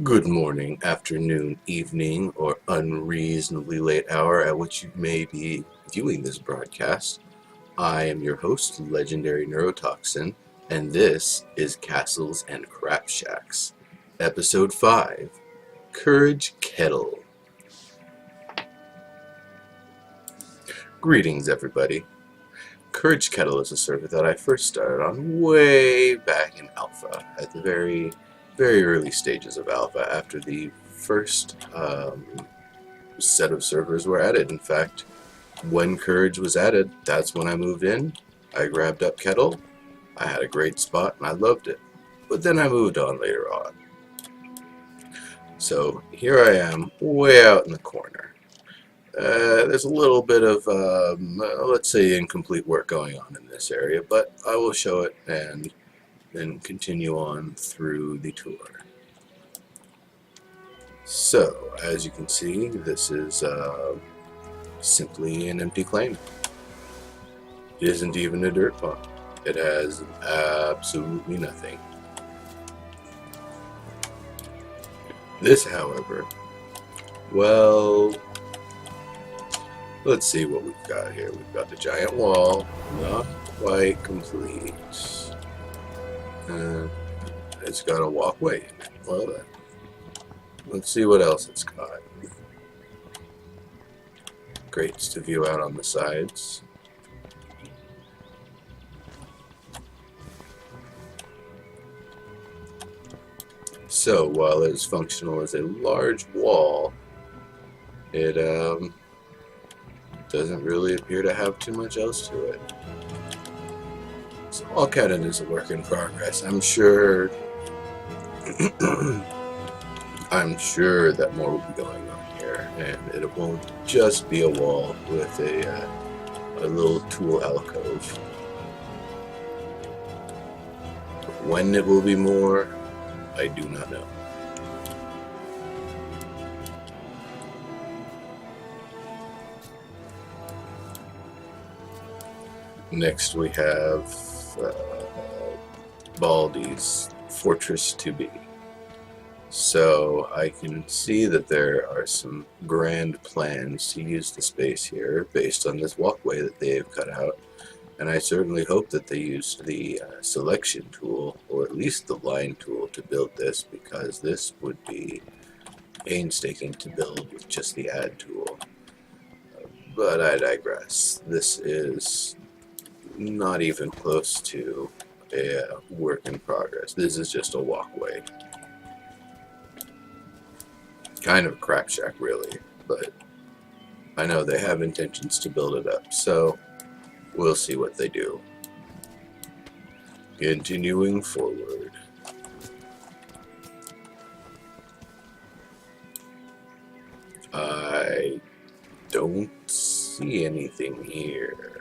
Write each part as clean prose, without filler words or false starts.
Good morning, afternoon, evening, or unreasonably late hour at which you may be viewing this broadcast. I am your host, Legendary Neurotoxin, and this is Castles and Crapshacks, Episode 5, Courage Kettle. Greetings, everybody. Courage Kettle is a server that I first started on way back in Alpha, at the very, very early stages of Alpha, after the first set of servers were added. In fact, when Courage was added, that's when I moved in. I grabbed up Kettle. I had a great spot and I loved it. But then I moved on later on. So here I am, way out in the corner. There's a little bit of, let's say, incomplete work going on in this area, but I will show it and then continue on through the tour. So, as you can see, this is simply an empty claim. It isn't even a dirt pond. It has absolutely nothing. This, however, well, let's see what we've got here. We've got the giant wall, not quite complete. It's got a walkway in it. Well then, let's see what else it's got. Grates to view out on the sides. So, while it is functional as a large wall, it doesn't really appear to have too much else to it. So, all Kettle is a work in progress. I'm sure that more will be going on here, and it won't just be a wall with a little tool alcove. When it will be more, I do not know. Next we have Baldy's Fortress to Be. So I can see that there are some grand plans to use the space here based on this walkway that they have cut out. And I certainly hope that they used the selection tool, or at least the line tool, to build this, because this would be painstaking to build with just the add tool. But I digress. This is not even close to a work in progress. This is just a walkway. Kind of a crap shack, really, but I know they have intentions to build it up, so we'll see what they do. Continuing forward. I don't see anything here.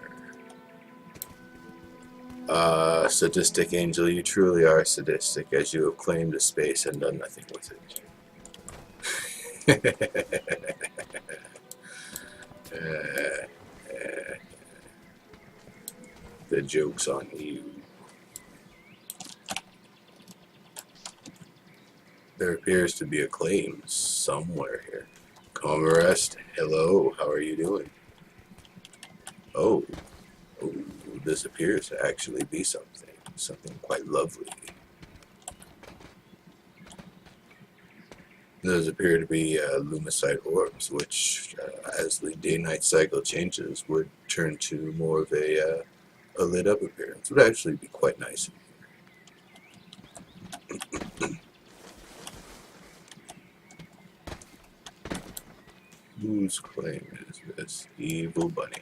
Sadistic angel, you truly are sadistic, as you have claimed a space and done nothing with it. The joke's on you. There appears to be a claim somewhere here. Comarest, hello, how are you doing? Oh, this appears to actually be something quite lovely. Those appear to be lumicite orbs, which, as the day-night cycle changes, would turn to more of a lit-up appearance. Would actually be quite nice. Whose claim is this? Evil Bunny.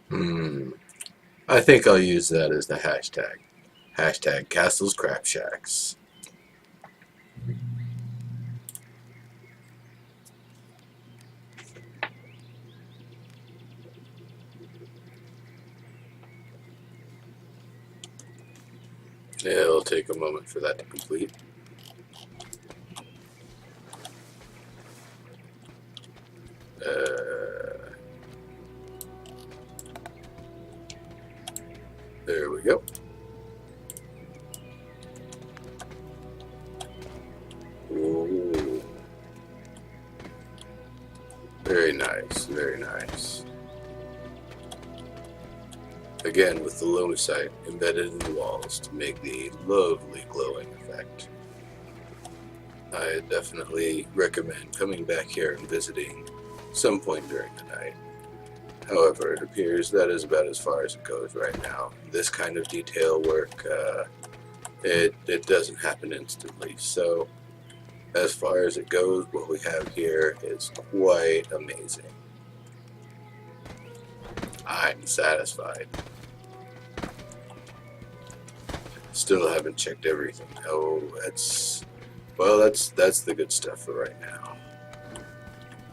Hmm. I think I'll use that as the hashtag. Hashtag Castle's Crapshacks. It'll take a moment for that to complete. There we go. Ooh. Very nice, very nice. Again, with the lumicite embedded in the walls to make the lovely glowing effect. I definitely recommend coming back here and visiting some point during the night. However, it appears that is about as far as it goes right now. This kind of detail work, it doesn't happen instantly. So, as far as it goes, what we have here is quite amazing. I'm satisfied. Still haven't checked everything. Oh, that's the good stuff for right now.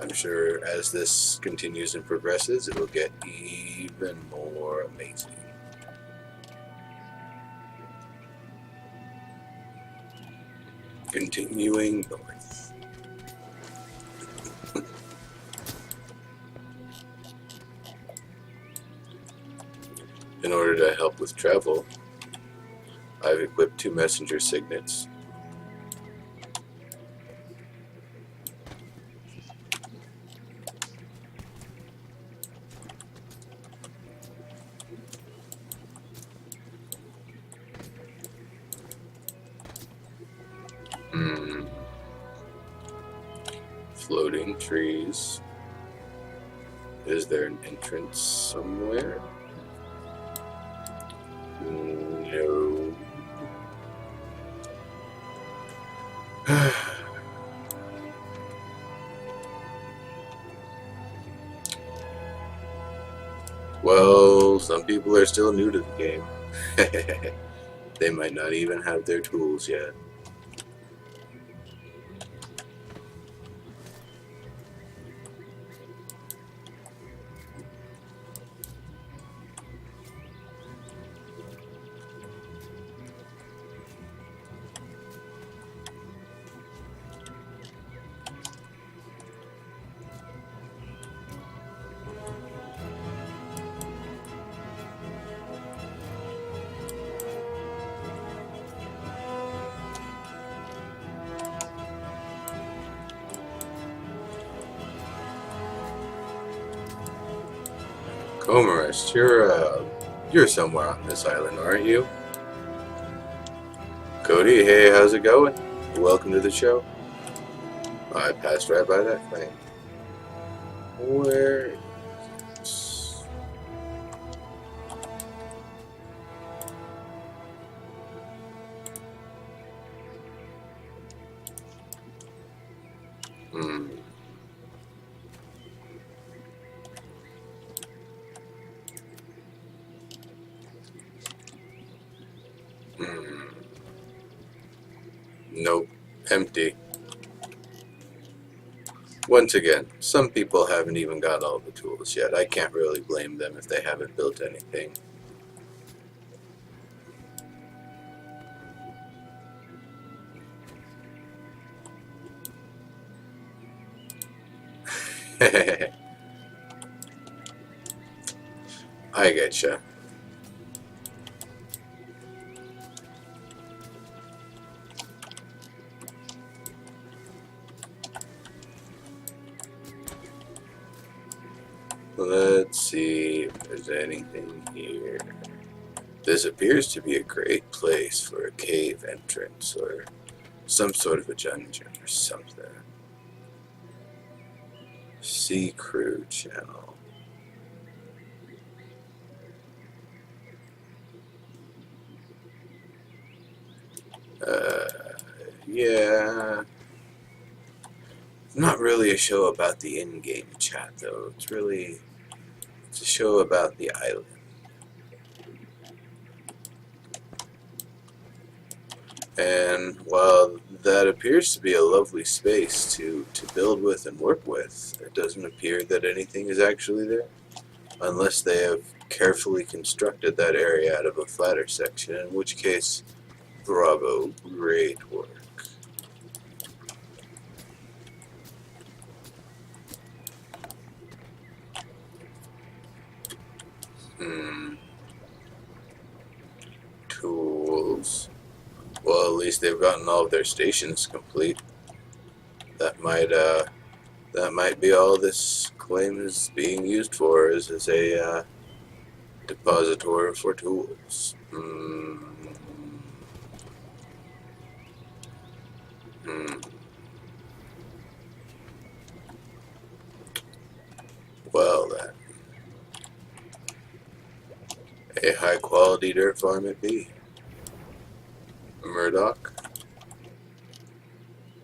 I'm sure as this continues and progresses, it'll get even more amazing. Continuing north. In order to help with travel, I've equipped 2 messenger signets. Floating trees. Is there an entrance somewhere? No. Well, some people are still new to the game. They might not even have their tools yet. Comarist, you're somewhere on this island, aren't you? Cody, hey, how's it going? Welcome to the show. I passed right by that thing. Where is it? Hmm. Nope. Empty. Once again, some people haven't even got all the tools yet. I can't really blame them if they haven't built anything. I getcha. Let's see if there's anything here. This appears to be a great place for a cave entrance or some sort of a dungeon or something. Sea Crew Channel. Yeah. Not really a show about the in-game chat, though. It's to show about the island. And while that appears to be a lovely space to build with and work with, it doesn't appear that anything is actually there, unless they have carefully constructed that area out of a flatter section, in which case, bravo, great work. Tools. Well, at least they've gotten all of their stations complete. That might be all this claim is being used for, is a depository for tools. Well then, a high quality dirt farm it be. Murdoch,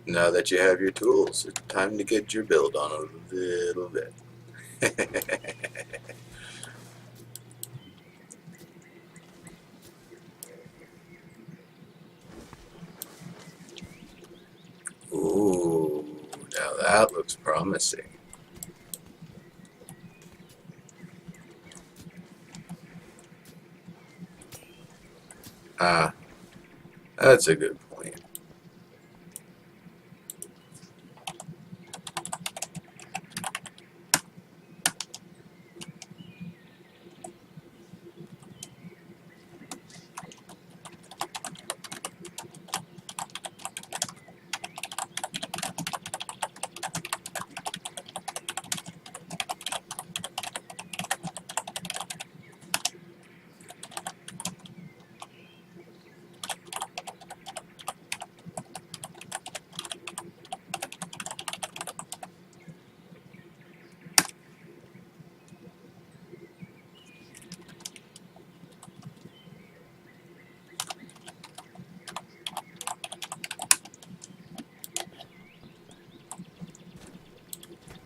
now that you have your tools, it's time to get your build on a little bit. Ooh, now that looks promising. Ah, that's a good point.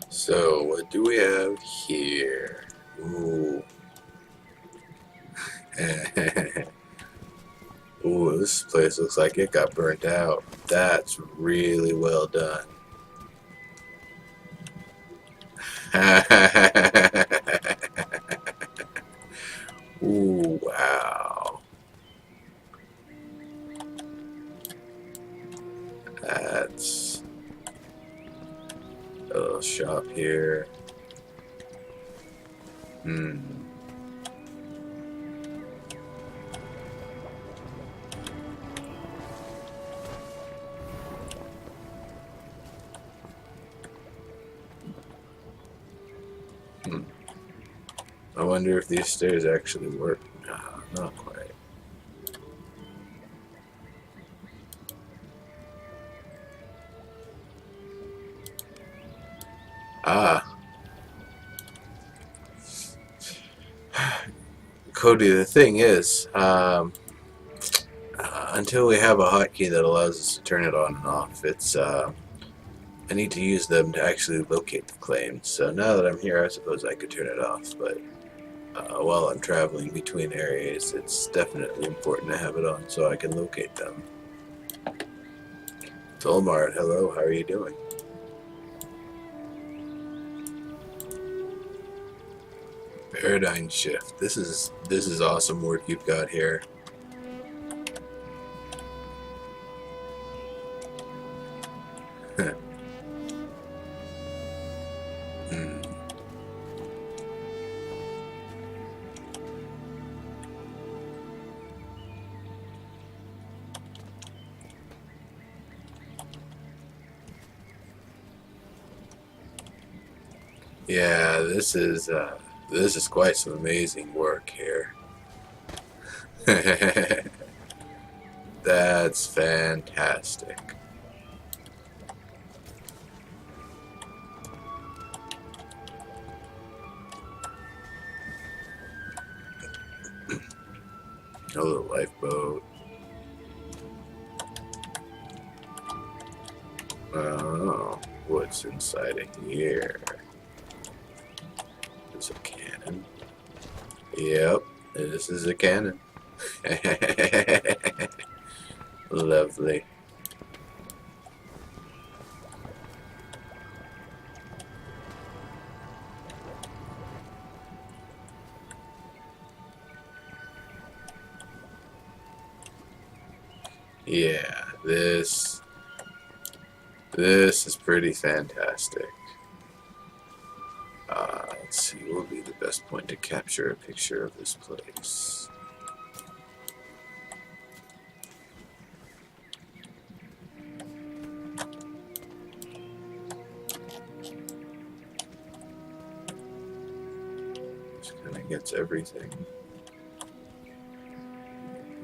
So, what do we have here? Ooh. Ooh, this place looks like it got burnt out. That's really well done. Ooh, wow. That's a little shop here. I wonder if these stairs actually work. No, not quite. Ah. Cody, the thing is, until we have a hotkey that allows us to turn it on and off, I need to use them to actually locate the claims. So now that I'm here, I suppose I could turn it off, but while I'm traveling between areas, it's definitely important to have it on so I can locate them. Tolmart, hello, how are you doing? Paradigm shift. This is awesome work you've got here. Yeah, this is quite some amazing work here. That's fantastic. A little lifeboat. Oh, what's inside of here? There's a cannon. Yep, this is a cannon. Lovely. Yeah, this is pretty fantastic. Let's see, what would be the best point to capture a picture of this place? Just kind of gets everything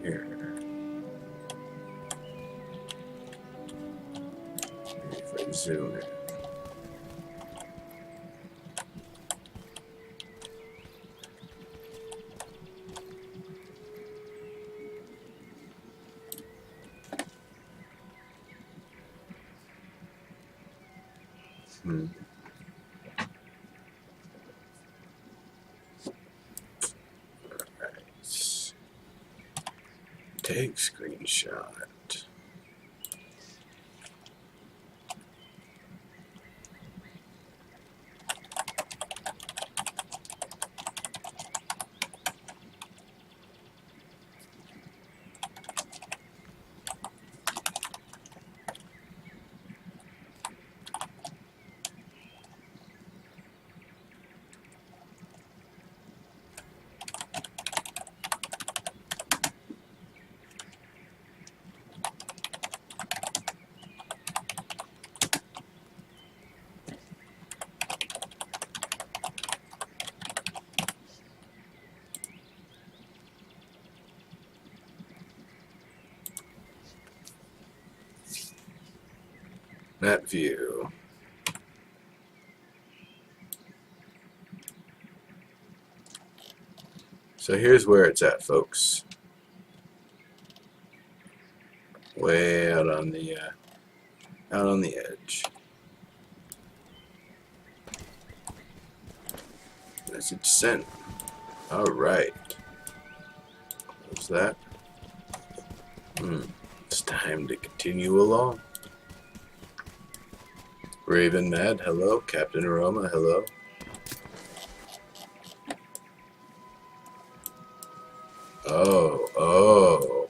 here. Maybe if I zoom in. Alright. Take screenshot. That view. So here's where it's at, folks. Way out on the edge. There's a descent. All right. What's that? It's time to continue along. Raven Mad, hello. Captain Aroma, hello. Oh.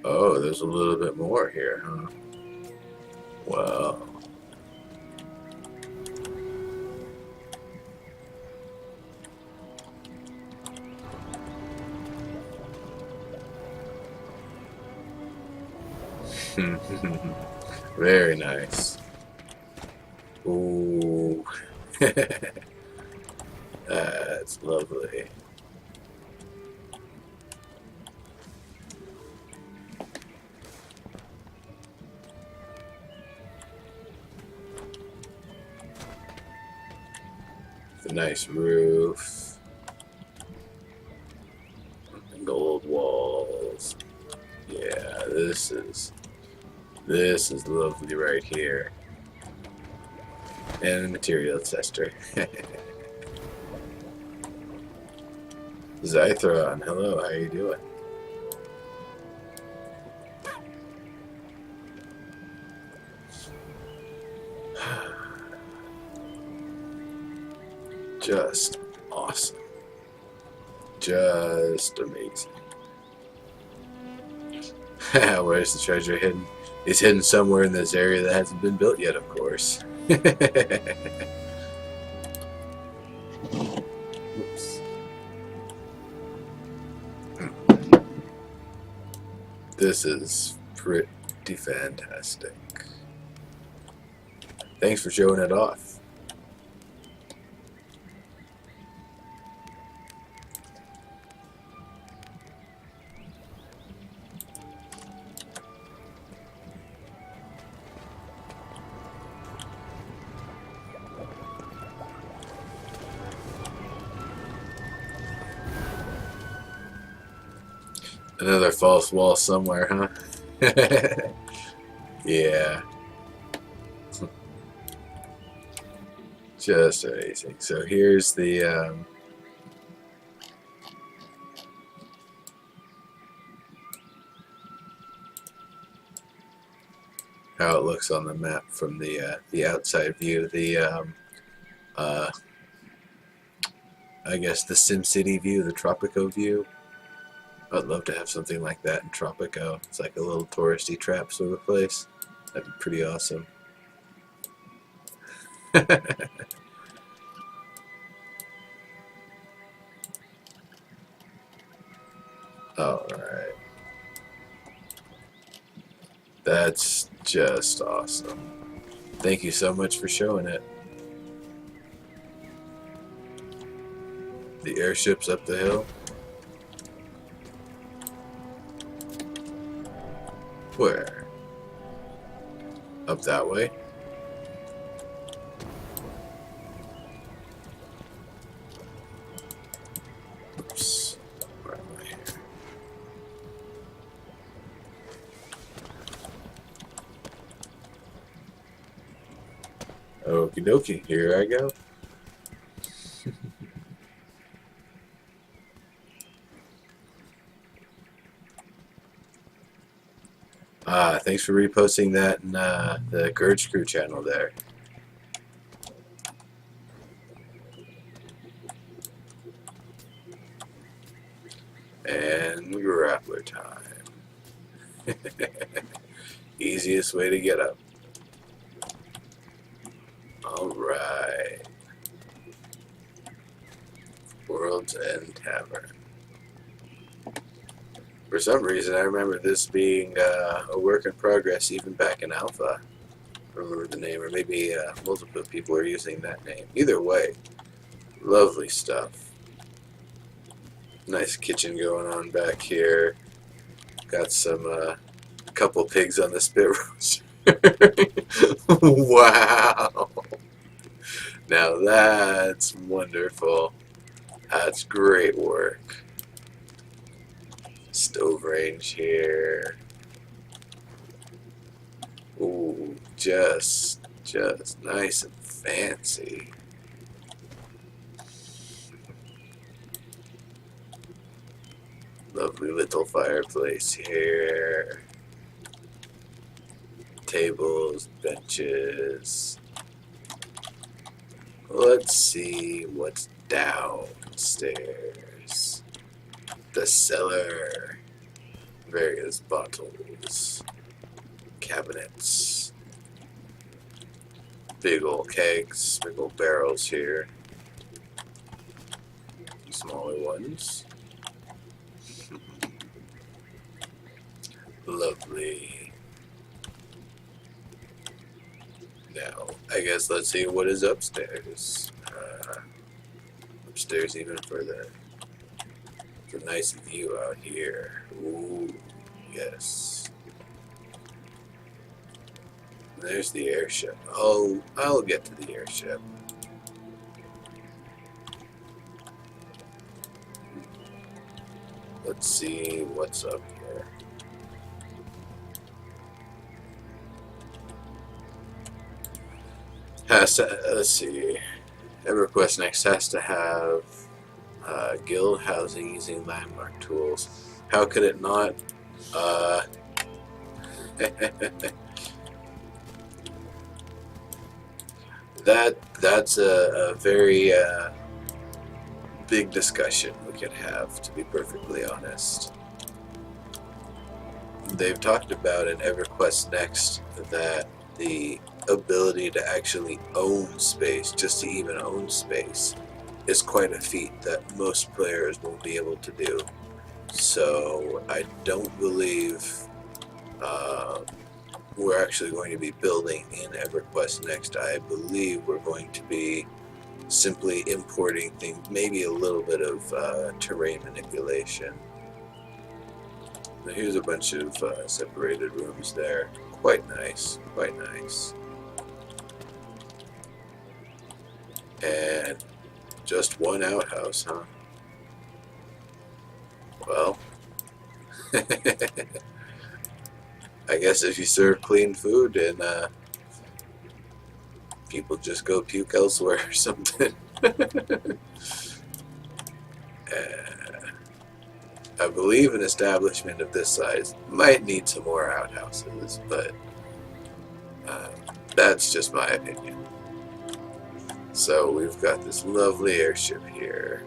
Oh, there's a little bit more here, huh? Wow. Very nice. Ooh. That's lovely. The nice roof. Gold walls. Yeah, this is lovely right here. And the material tester. Zythron, hello, how you doing? Just awesome. Just amazing. Where's the treasure hidden? It's hidden somewhere in this area that hasn't been built yet, of course. Oops. This is pretty fantastic. Thanks for showing it off. Another false wall somewhere, huh? Yeah. Just amazing. So here's the how it looks on the map from the outside view. Uh, I guess the SimCity view, the Tropico view. I'd love to have something like that in Tropico. It's like a little touristy trap sort of place. That'd be pretty awesome. Alright. That's just awesome. Thank you so much for showing it. The airship's up the hill. Where? Up that way? Oops. Where am I here? Okie dokie, here I go. Thanks for reposting that in the Gurge Crew channel there. And grappler time. Easiest way to get up. Alright. World's End Tavern. For some reason, I remember this being a work in progress even back in Alpha. I remember the name, or maybe multiple people are using that name. Either way, lovely stuff. Nice kitchen going on back here. Got some couple pigs on the spit roaster. Wow! Now that's wonderful. That's great work. Stove range here. Ooh, just nice and fancy. Lovely little fireplace here. Tables, benches. Let's see what's downstairs. The cellar. Various bottles. Cabinets. Big old kegs, big old barrels here. Smaller ones. Lovely. Now, I guess let's see what is upstairs. Upstairs even further. It's a nice view out here. Ooh, yes. There's the airship. Oh, I'll get to the airship. Let's see what's up here. Let's see. EverQuest next has to have guild housing using landmark tools. How could it not? That's a very big discussion we could have, to be perfectly honest. They've talked about in EverQuest Next that the ability to actually own space, just to even own space, is quite a feat that most players won't be able to do. So I don't believe we're actually going to be building in EverQuest Next. I believe we're going to be simply importing things, maybe a little bit of terrain manipulation. Now here's a bunch of separated rooms there. Quite nice, quite nice. And just one outhouse, huh? Well, I guess if you serve clean food and people just go puke elsewhere or something. I believe an establishment of this size might need some more outhouses, but that's just my opinion. So we've got this lovely airship here.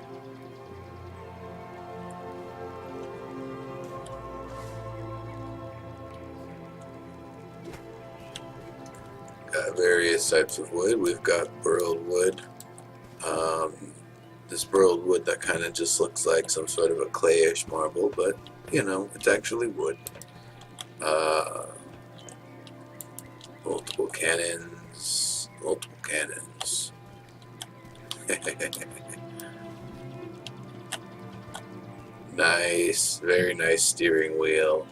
Got various types of wood. We've got burled wood. This burled wood that kind of just looks like some sort of a clayish marble, but you know, it's actually wood. Multiple cannons. Multiple cannons. Nice, very nice steering wheel.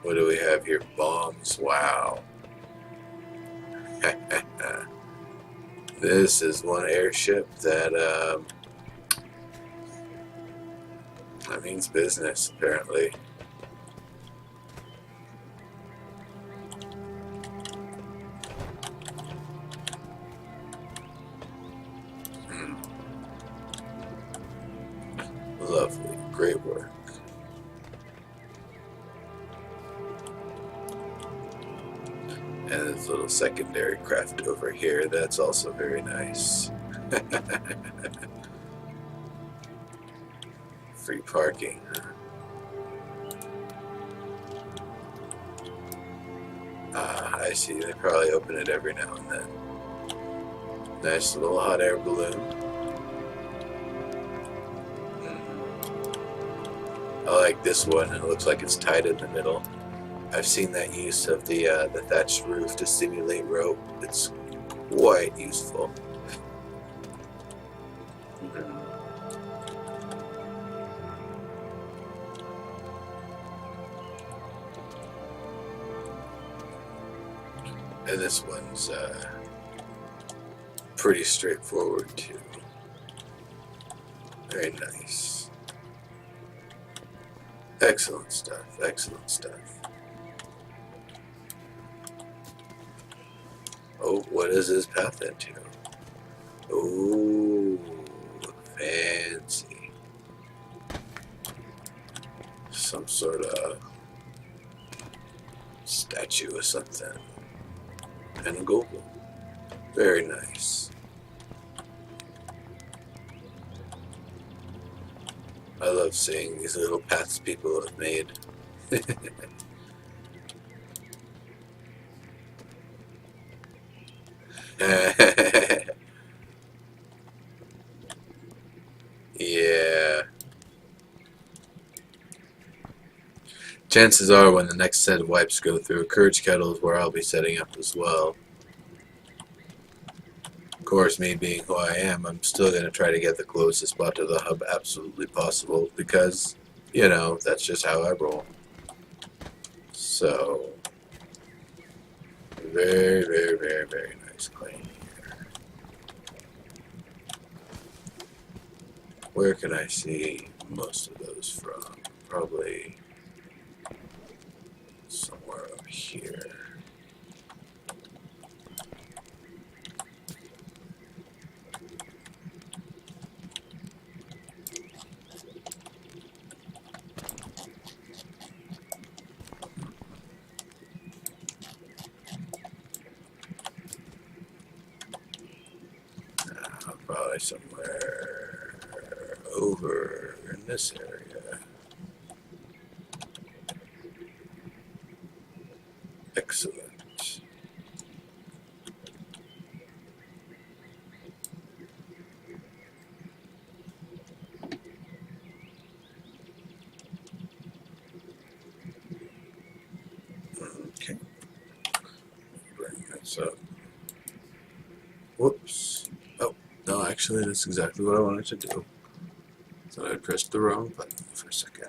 What do we have here? Bombs. Wow. This is one airship that means business, apparently. Lovely. Great work. And this little secondary craft over here, that's also very nice. Free parking. Ah, I see. They probably open it every now and then. Nice little hot air balloon. I like this one. It looks like it's tied in the middle. I've seen that use of the thatched roof to simulate rope. It's quite useful. And this one's pretty straightforward too. Very nice. Excellent stuff. Excellent stuff. Oh, what is this path into? Oh, fancy. Some sort of statue or something. And a gold. Very nice. I love seeing these little paths people have made. Yeah. Chances are when the next set of wipes go through, Courage Kettle is where I'll be setting up as well. Of course, me being who I am, I'm still going to try to get the closest spot to the hub absolutely possible because, you know, that's just how I roll. So, very, very, very, very nice claim here. Where can I see most of those from? Probably somewhere up here. Probably somewhere over in this area. Excellent. Okay. Bring this up. Whoops. Oh, no, actually, that's exactly what I wanted to do. Thought I pressed the wrong button for a second.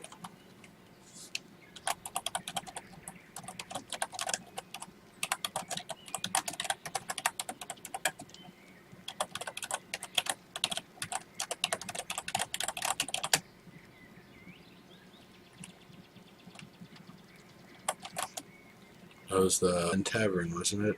That was the tavern, wasn't it?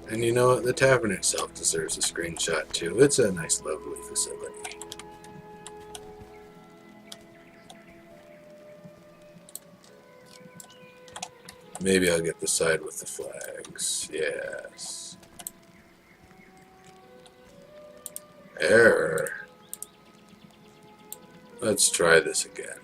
And you know what? The tavern itself deserves a screenshot too. It's a nice, lovely facility. Maybe I'll get the side with the flags. Yes. Error. Let's try this again.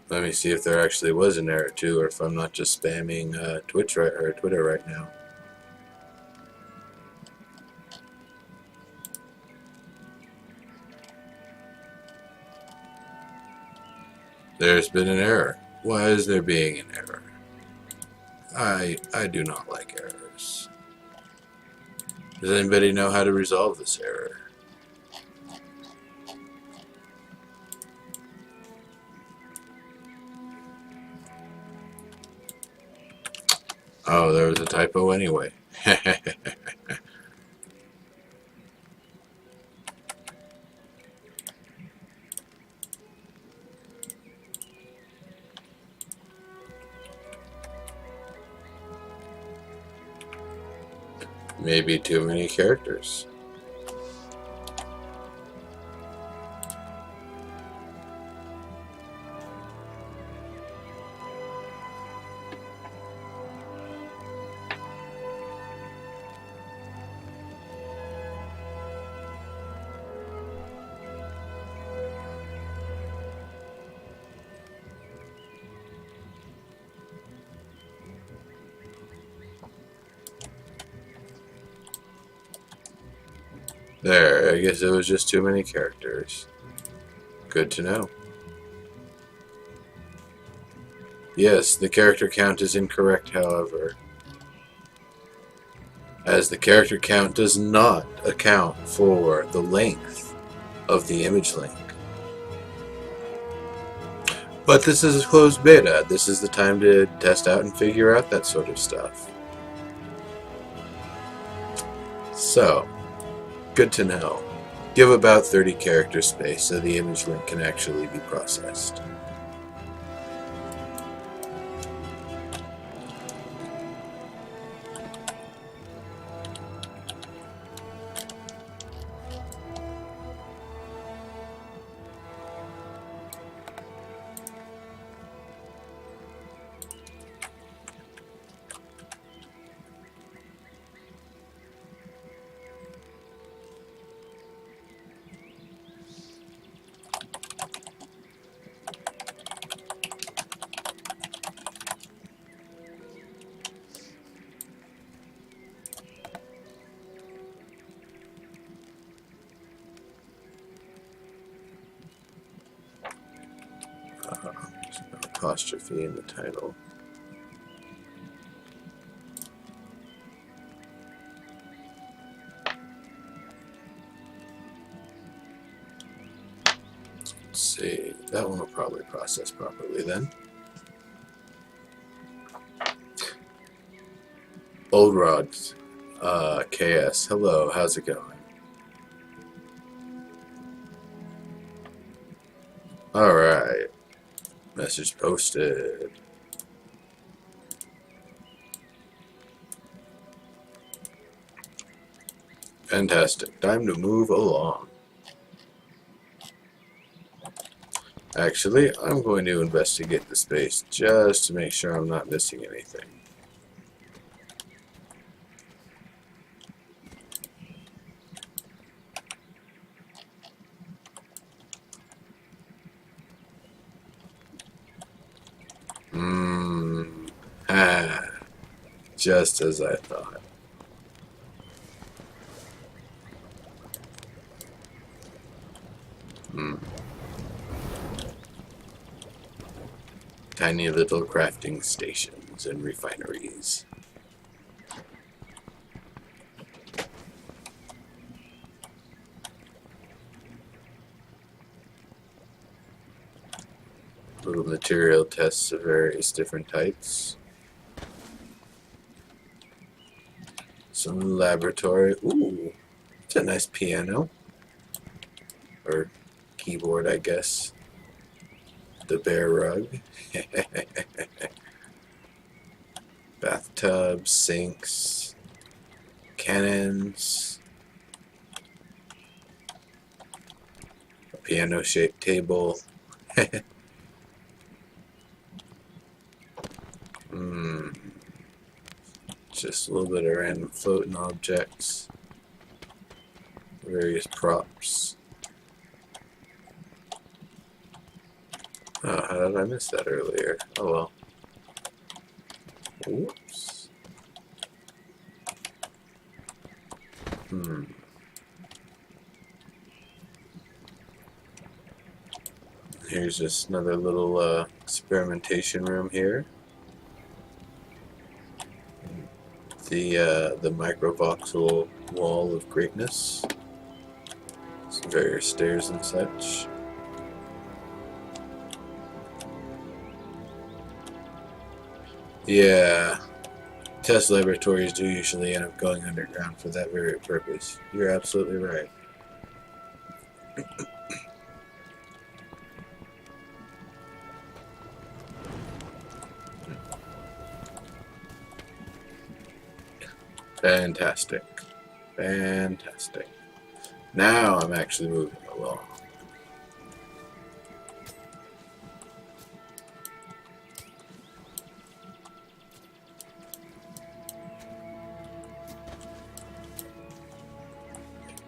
Let me see if there actually was an error too, or if I'm not just spamming Twitter right now. There's been an error. Why is there being an error? I do not like errors. Does anybody know how to resolve this error? Oh, there was a typo anyway. Maybe too many characters. There, I guess it was just too many characters. Good to know. Yes, the character count is incorrect, however, as the character count does not account for the length of the image link. But this is a closed beta. This is the time to test out and figure out that sort of stuff. So, good to know. Give about 30 character space so the image link can actually be processed. There's no apostrophe in the title. Let's see, that one will probably process properly then. Old Rod, KS, hello, how's it going? Alright, message posted. Fantastic, time to move along. Actually, I'm going to investigate the space just to make sure I'm not missing anything. Just as I thought. Tiny little crafting stations and refineries. Little material tests of various different types. Some laboratory. Ooh, it's a nice piano. Or keyboard, I guess. The bear rug. Bathtubs, sinks, cannons. A piano-shaped table. Just a little bit of random floating objects. Various props. Oh, how did I miss that earlier? Oh well. Whoops. Here's just another little experimentation room here. The microvoxel wall of greatness. Some various stairs and such. Yeah, test laboratories do usually end up going underground for that very purpose. You're absolutely right. Fantastic. Fantastic. Now I'm actually moving along.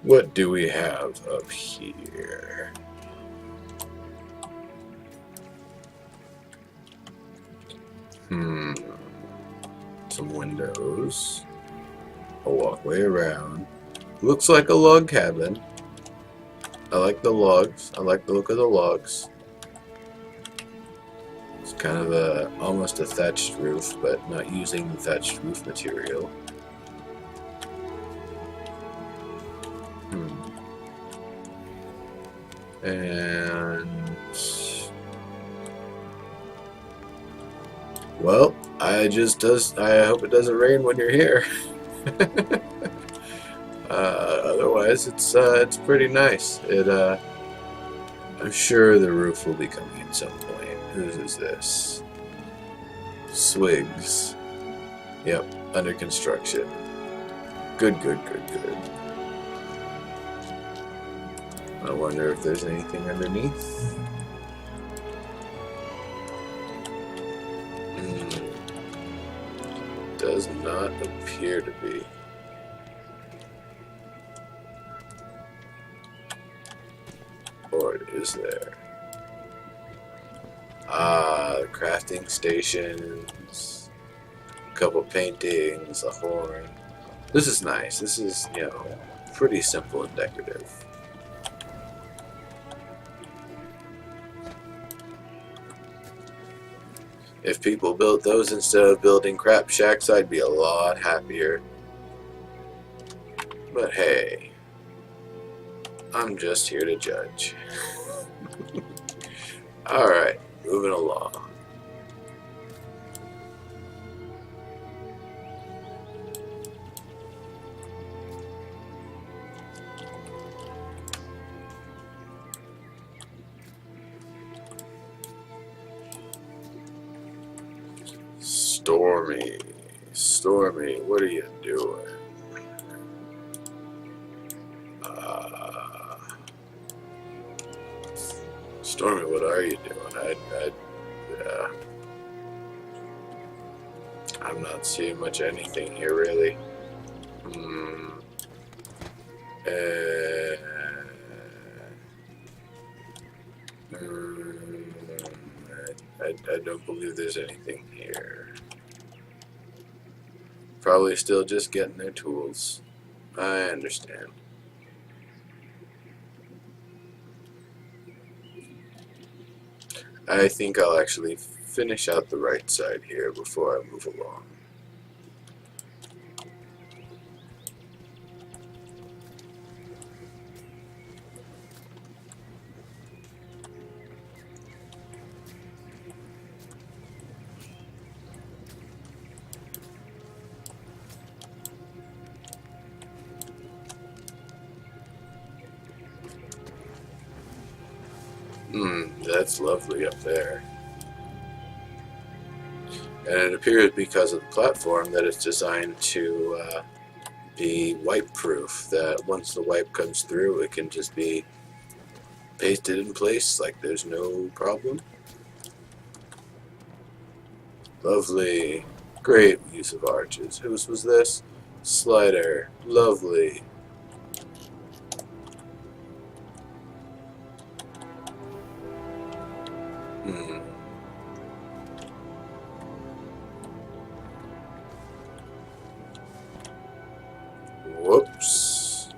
What do we have up here? Some windows. A walkway around. Looks like a log cabin. I like the logs. I like the look of the logs. It's kind of almost a thatched roof, but not using the thatched roof material. And well, I hope it doesn't rain when you're here. Otherwise, it's pretty nice. I'm sure the roof will be coming at some point. Whose is this? Swigs. Yep, under construction. Good. I wonder if there's anything underneath. Does not appear to be. Or is there? The crafting stations, a couple paintings, a horn. This is nice. This is, pretty simple and decorative. If people built those instead of building Crapshacks, I'd be a lot happier. But hey, I'm just here to judge. Alright, moving along. Stormy, what are you doing? Stormy, what are you doing? I'm not seeing much anything here, really. I don't believe there's anything here. Probably still just getting their tools. I understand. I think I'll actually finish out the right side here before I move along. That's lovely up there. And it appears because of the platform that it's designed to be wipe proof, that once the wipe comes through it can just be pasted in place like there's no problem. Lovely. Great use of arches. Whose was this? Slider. Lovely. Whoops.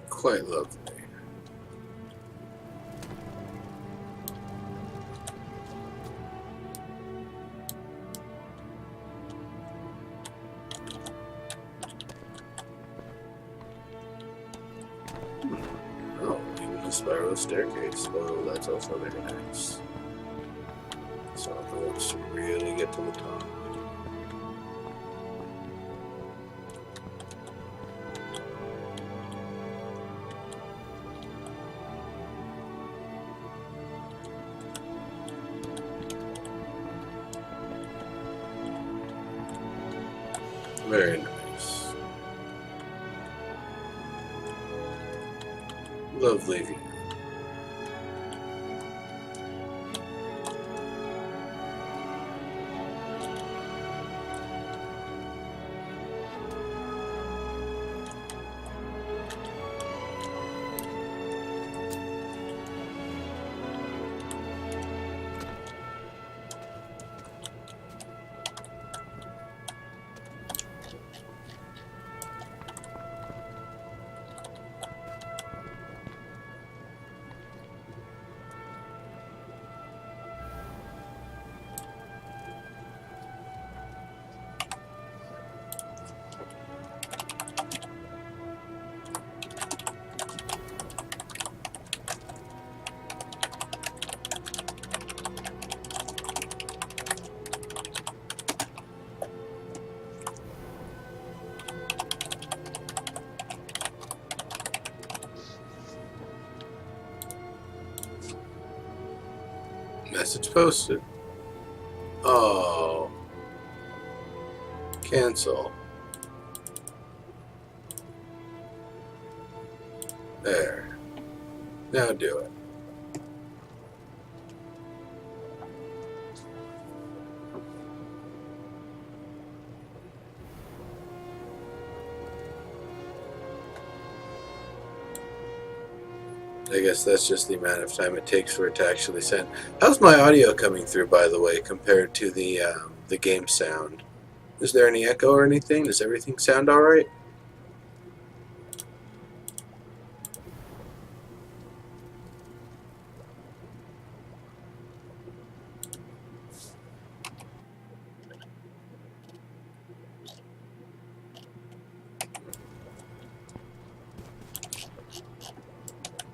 Quite lovely. Oh, even the spiral staircase. Oh, that's also very nice. So let's really get to the top. Very nice. Lovely view. Message posted. Oh. Cancel. There. Now do it. I guess that's just the amount of time it takes for it to actually send. How's my audio coming through, by the way, compared to the game sound? Is there any echo or anything? Does everything sound all right?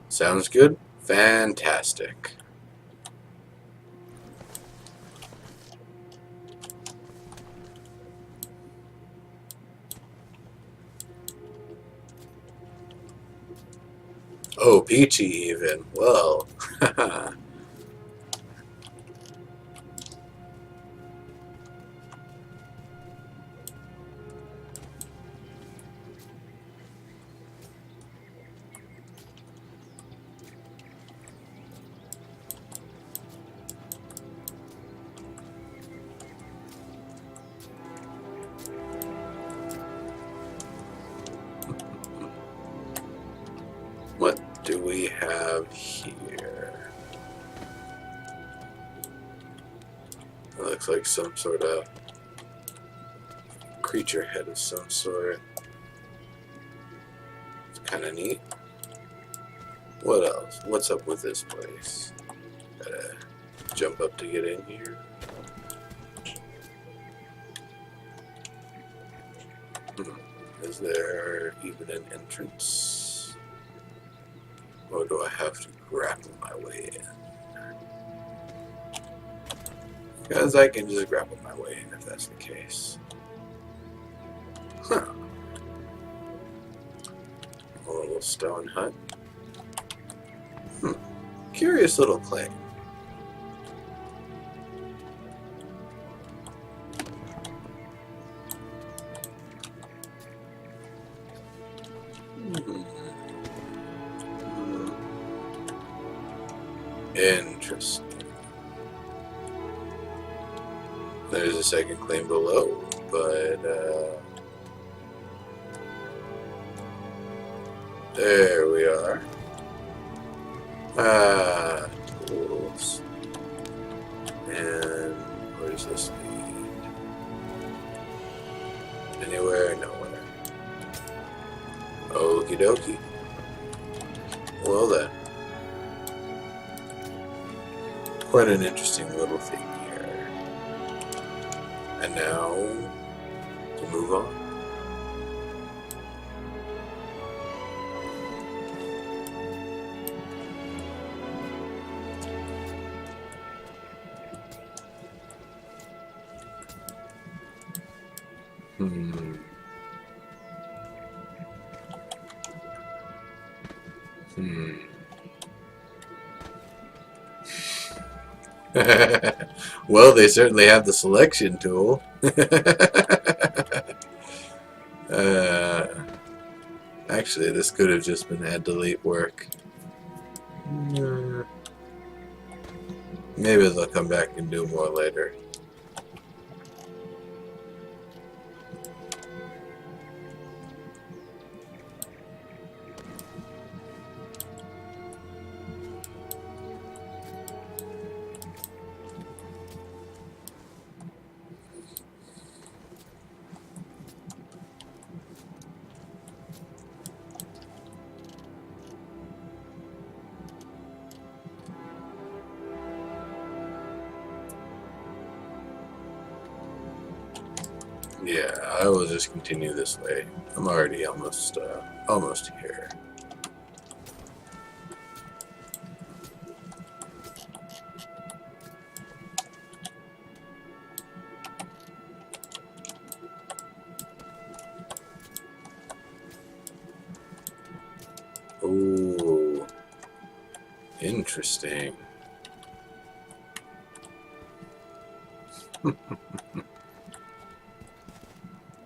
Sounds good? Fantastic. Oh, peachy even. Well. have here? It looks like some sort of creature head of some sort. It's kind of neat. What else? What's up with this place? Gotta jump up to get in here. Is there even an entrance? Or do I have to grapple my way in? Because I can just grapple my way in if that's the case. Huh. A little stone hut. Curious little claim. Interesting. There's a second claim below, but there we are. Tools. And where does this lead? Anywhere? Nowhere. Okie dokie. Well then. Quite an interesting little thing here. And now, to move on. Well, they certainly have the selection tool. Actually, this could have just been add delete work. Maybe they'll come back and do more later. Yeah, I will just continue this way. I'm already almost here. Ooh, interesting.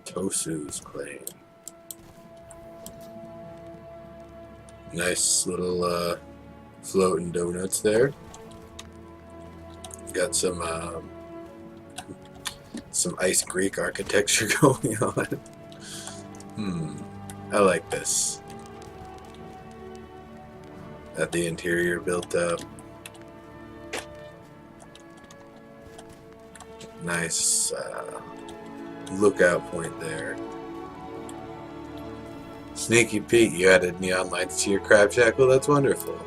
Tosu's claim. Nice little floating donuts there. Got some ice Greek architecture going on. I like this. Got the interior built up. Nice lookout point there. Sneaky Pete, you added neon lights to your Crapshack. Well, that's wonderful.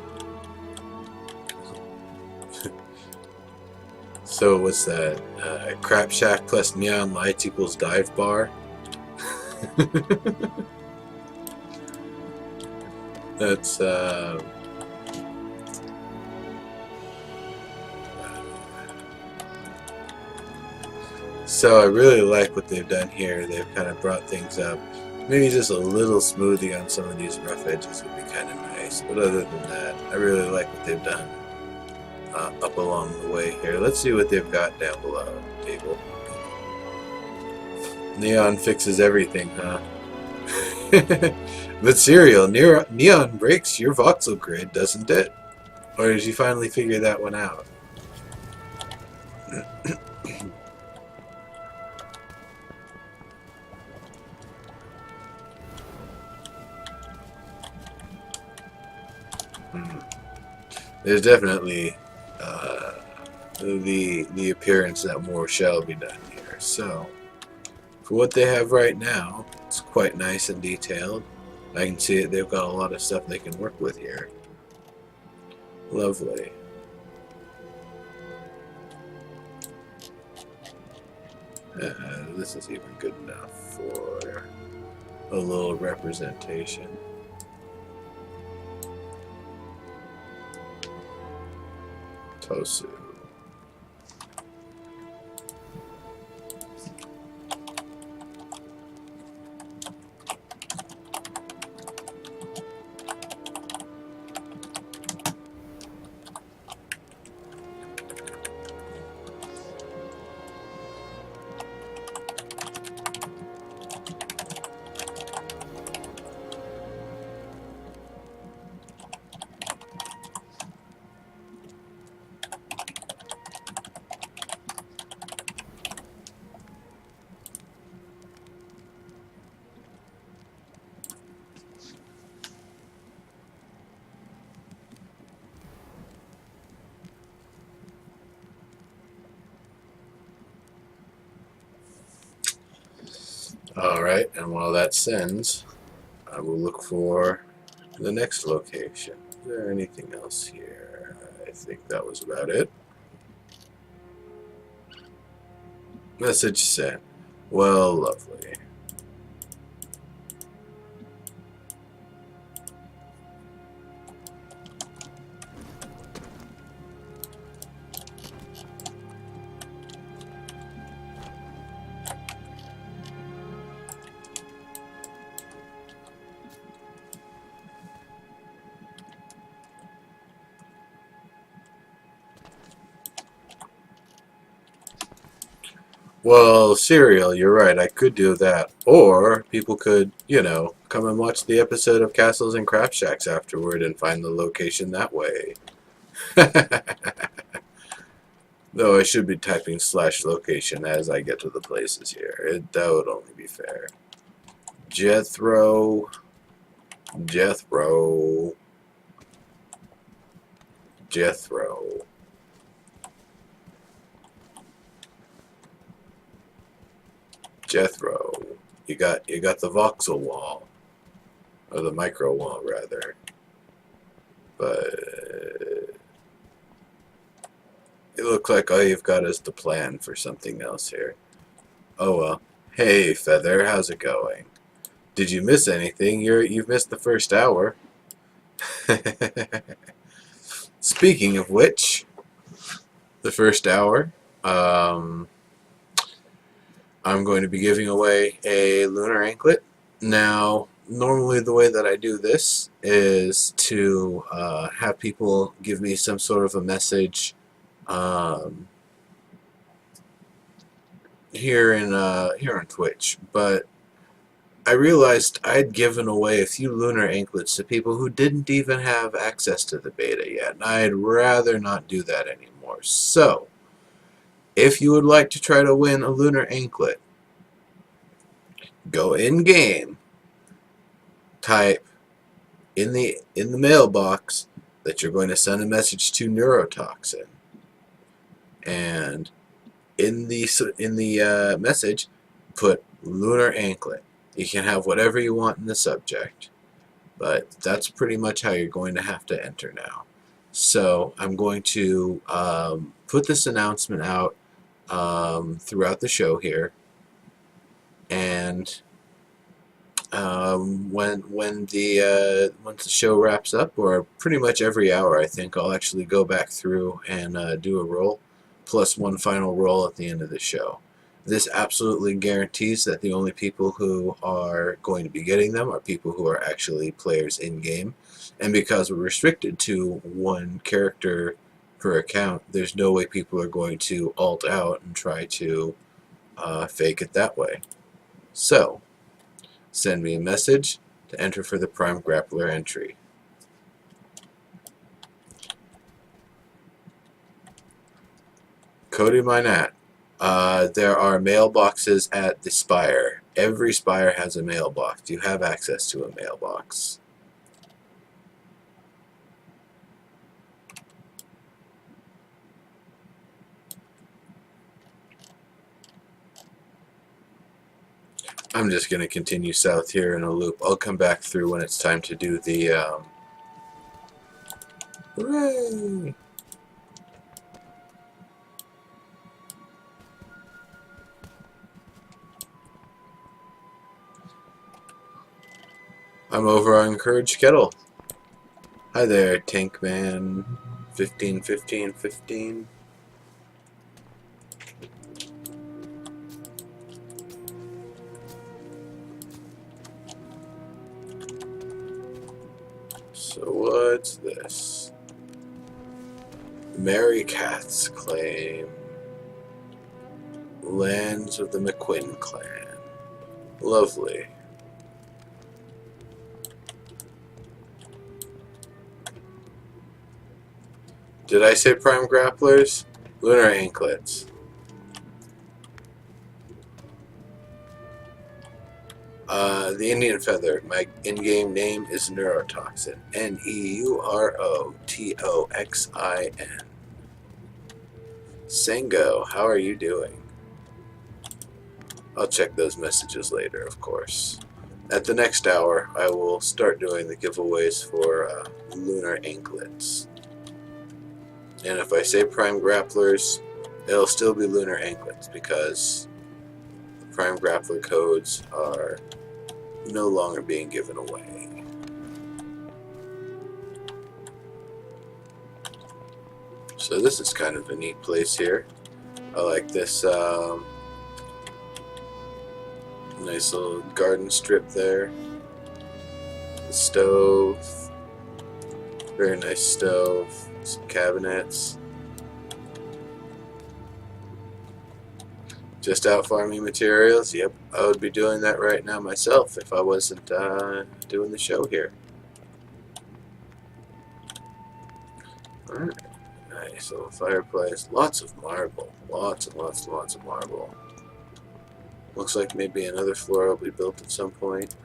So what's that? Crapshack plus neon lights equals dive bar? That's so I really like what they've done here. They've kind of brought things up. Maybe just a little smoothing on some of these rough edges would be kind of nice. But other than that, I really like what they've done up along the way here. Let's see what they've got down below. Table. Neon fixes everything, huh? But Serial, neon breaks your voxel grid, doesn't it? Or did you finally figure that one out? there's definitely the appearance that more shall be done here. So, for what they have right now, it's quite nice and detailed. I can see it. They've got a lot of stuff they can work with here. Lovely. This is even good enough for a little representation. Tosu. Alright, and while that sends, I will look for the next location. Is there anything else here? I think that was about it. Message sent. Well, lovely. Well, Serial, you're right. I could do that. Or people could, come and watch the episode of Castles and Crapshacks afterward and find the location that way. Though I should be typing /location as I get to the places here. That would only be fair. Jethro. Jethro. Jethro. Jethro. You got the voxel wall. Or the micro wall rather. But it looks like all you've got is the plan for something else here. Oh well. Hey Feather, how's it going? Did you miss anything? You've missed the first hour. Speaking of which, the first hour, I'm going to be giving away a lunar anklet. Now, normally the way that I do this is to have people give me some sort of a message here on Twitch, but I realized I'd given away a few lunar anklets to people who didn't even have access to the beta yet, and I'd rather not do that anymore. So, if you would like to try to win a lunar anklet, go in game, type in the mailbox that you're going to send a message to Neurotoxin, and in the message put lunar anklet. You can have whatever you want in the subject, but that's pretty much how you're going to have to enter now. So I'm going to put this announcement out throughout the show here, and once the show wraps up, or pretty much every hour, I think I'll actually go back through and do a roll, plus one final roll at the end of the show. This absolutely guarantees that the only people who are going to be getting them are people who are actually players in-game. And because we're restricted to one character per account, there's no way people are going to alt out and try to fake it that way. So, send me a message to enter for the Prime Grappler entry. Cody Minat. There are mailboxes at the Spire. Every Spire has a mailbox. You have access to a mailbox. I'm just going to continue south here in a loop. I'll come back through when it's time to do the, hooray! I'm over on Courage Kettle. Hi there, Tank Man. 15, 15, 15. So what's this? Mary Cath's claim. Lands of the McQuinn clan. Lovely. Did I say prime grapplers? Lunar anklets. The Indian feather. My in-game name is Neurotoxin. Neurotoxin. Sango, how are you doing? I'll check those messages later, of course. At the next hour, I will start doing the giveaways for lunar anklets. And if I say prime grapplers, it'll still be lunar anklets because the prime grappler codes are no longer being given away. So this is kind of a neat place here. I like this nice little garden strip there. The stove. Very nice stove. Some cabinets. Just out farming materials. Yep, I would be doing that right now myself if I wasn't doing the show here. Alright, nice little fireplace. Lots of marble. Lots and lots and lots of marble. Looks like maybe another floor will be built at some point.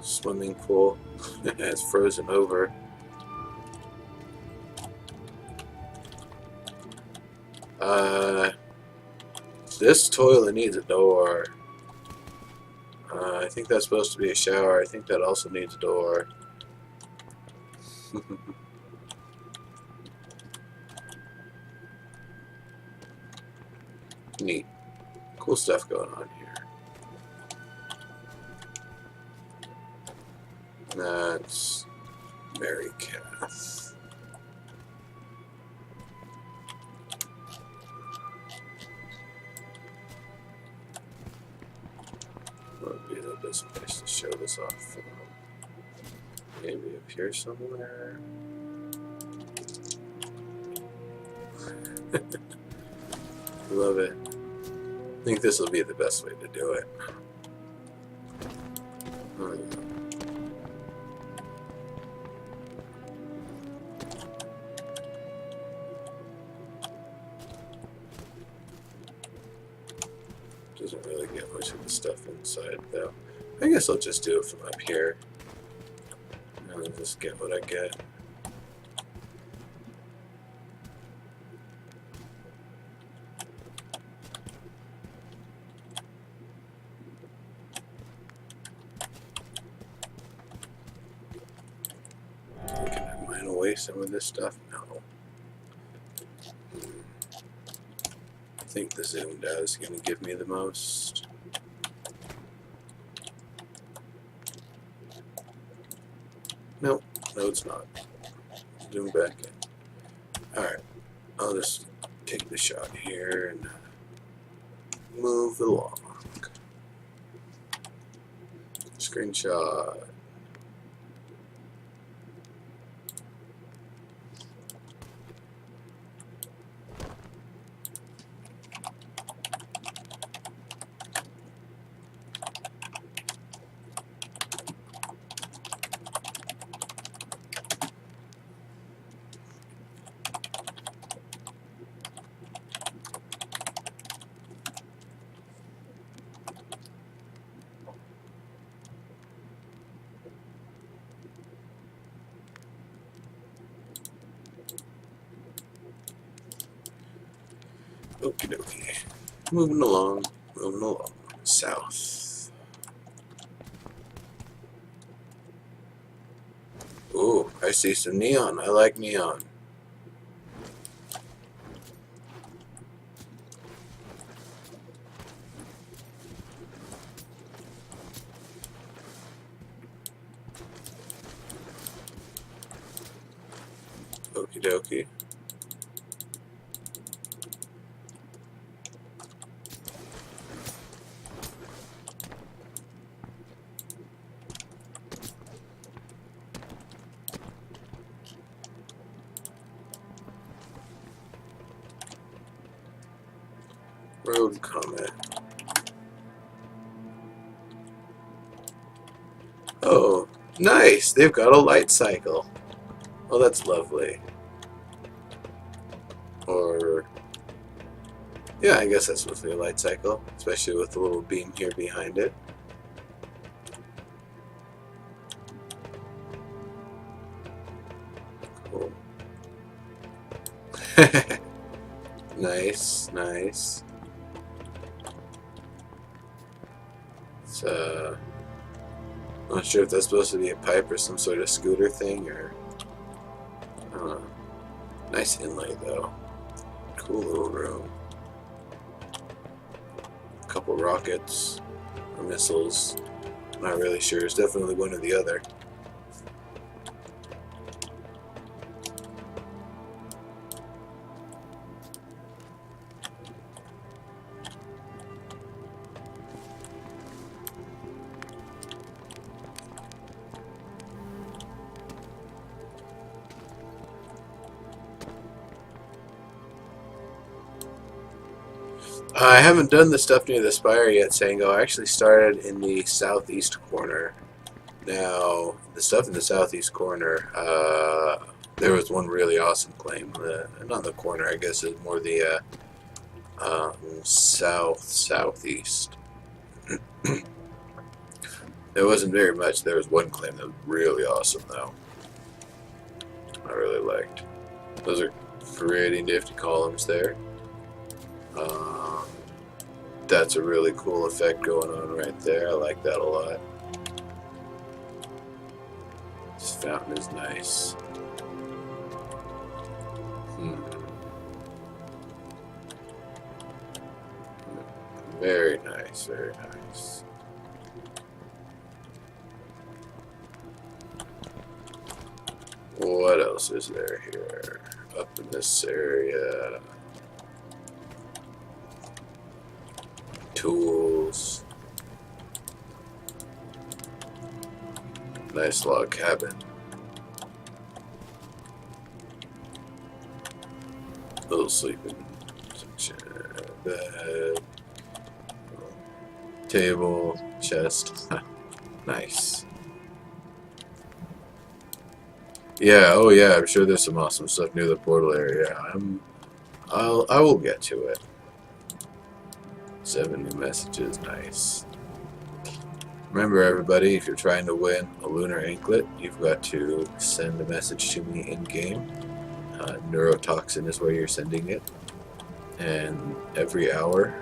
Swimming pool. It's frozen over. This toilet needs a door. I think that's supposed to be a shower. I think that also needs a door. Neat. Cool stuff going on here. That's Mary Cath. What would be the best place to show this off from? Maybe up here somewhere. Love it. I think this will be the best way to do it. Oh, yeah. Doesn't really get much of the stuff inside though. I guess I'll just do it from up here. And I'll just get what I get. Can I mine away some of this stuff? No. I think the zoomed out is going to give me the most. Nope, no it's not. Zoom back in. Alright, I'll just take the shot here and move along. Screenshot. Okie dokie. Moving along, moving along. South. Ooh, I see some neon. I like neon. Okie dokie. Road Comet. Oh, nice! They've got a light cycle. Oh, that's lovely. Or, yeah, I guess that's supposed to be a light cycle, especially with the little beam here behind it. Cool. Nice, nice. It's, I'm not sure if that's supposed to be a pipe or some sort of scooter thing, or... nice inlay, though. Cool little room. A couple rockets, or missiles. Not really sure. It's definitely one or the other. I haven't done the stuff near the spire yet, Sango. I actually started in the southeast corner. Now, the stuff in the southeast corner, there was one really awesome claim. Not the corner, I guess, it's more the southeast. There wasn't very much. There was one claim that was really awesome, though. I really liked. Those are pretty nifty columns there. That's a really cool effect going on right there. I like that a lot. This fountain is nice. Very nice, very nice. What else is there here? Up in this area. Tools. Nice log cabin. Little sleeping section. Bed. Table. Chest. Nice. Yeah, oh yeah, I'm sure there's some awesome stuff near the portal area. I will get to it. 7 new messages, nice. Remember everybody, if you're trying to win a lunar anklet, you've got to send a message to me in-game. Neurotoxin is where you're sending it. And every hour,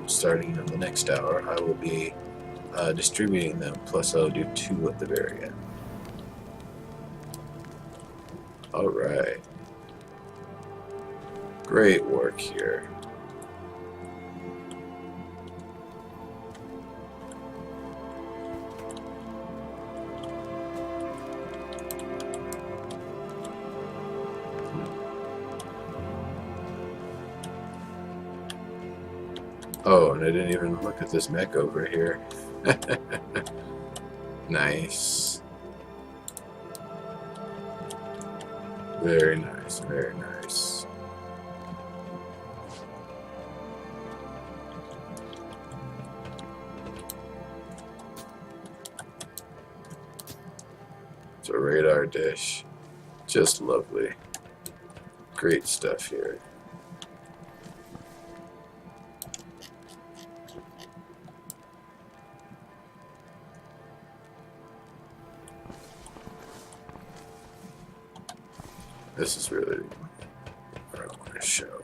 starting on the next hour, I will be distributing them, plus I'll do 2 at the very end. Alright. Great work here. Oh, and I didn't even look at this mech over here. Nice. Very nice, very nice. It's a radar dish. Just lovely. Great stuff here. This is really what I want to show.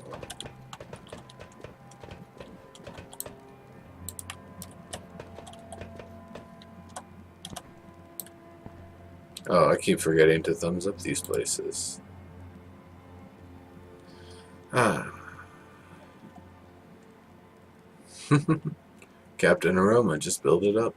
Oh, I keep forgetting to thumbs up these places. Ah. Captain Aroma, just build it up.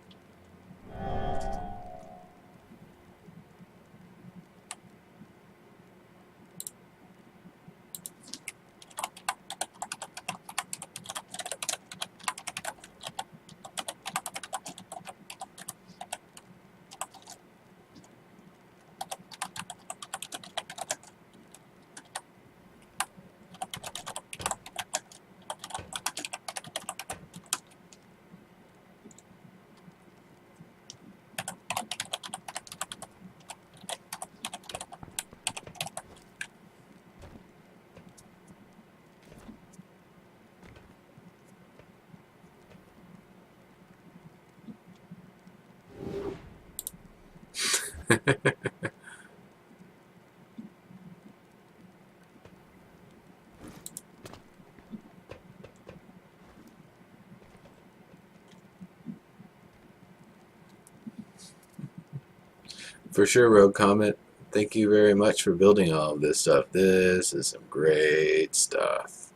For sure, Rogue Comet. Thank you very much for building all of this stuff. This is some great stuff.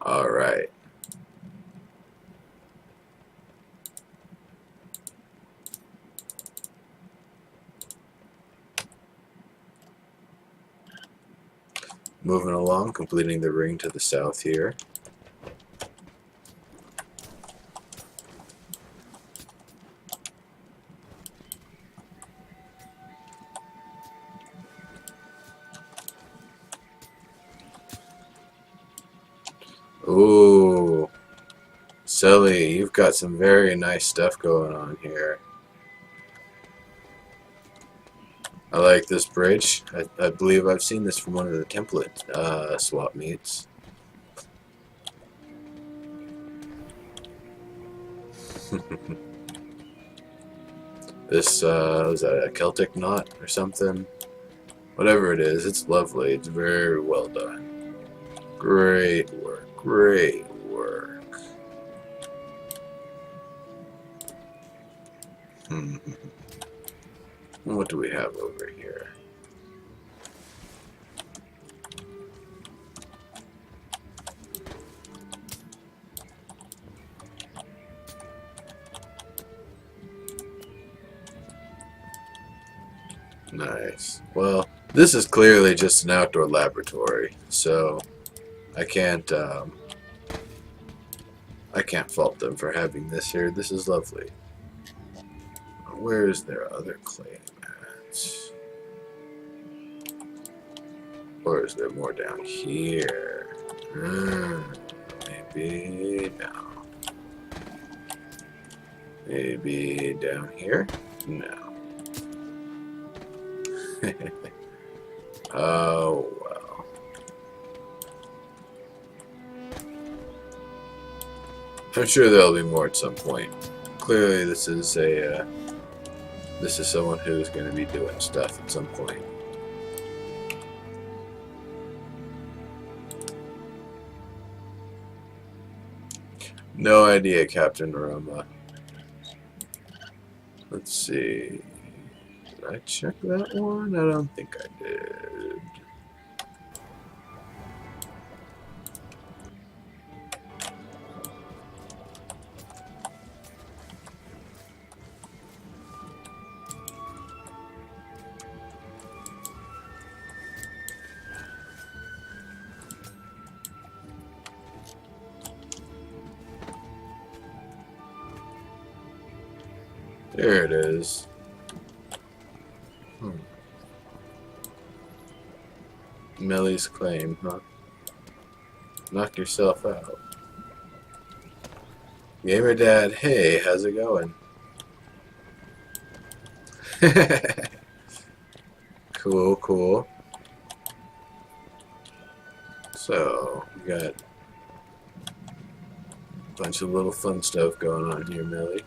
Alright. Moving along, completing the ring to the south here. Ooh, Sully, you've got some very nice stuff going on here. I like this bridge. I believe I've seen this from one of the template swap meets. This, is that a Celtic knot or something? Whatever it is, it's lovely. It's very well done. Great work. Great work. What do we have over here? Nice. Well, this is clearly just an outdoor laboratory, so I can't fault them for having this here. This is lovely. Where is their other claim at? Or is there more down here? Maybe down. Maybe down here? No. Oh, well. I'm sure there'll be more at some point. Clearly, this is someone who's going to be doing stuff at some point. No idea, Captain Roma. Let's see. Did I check that one? I don't think I did. There it is. Millie's claim, huh? Knock yourself out. Gamer Dad, hey, how's it going? Cool, cool. So, we got a bunch of little fun stuff going on here, Millie.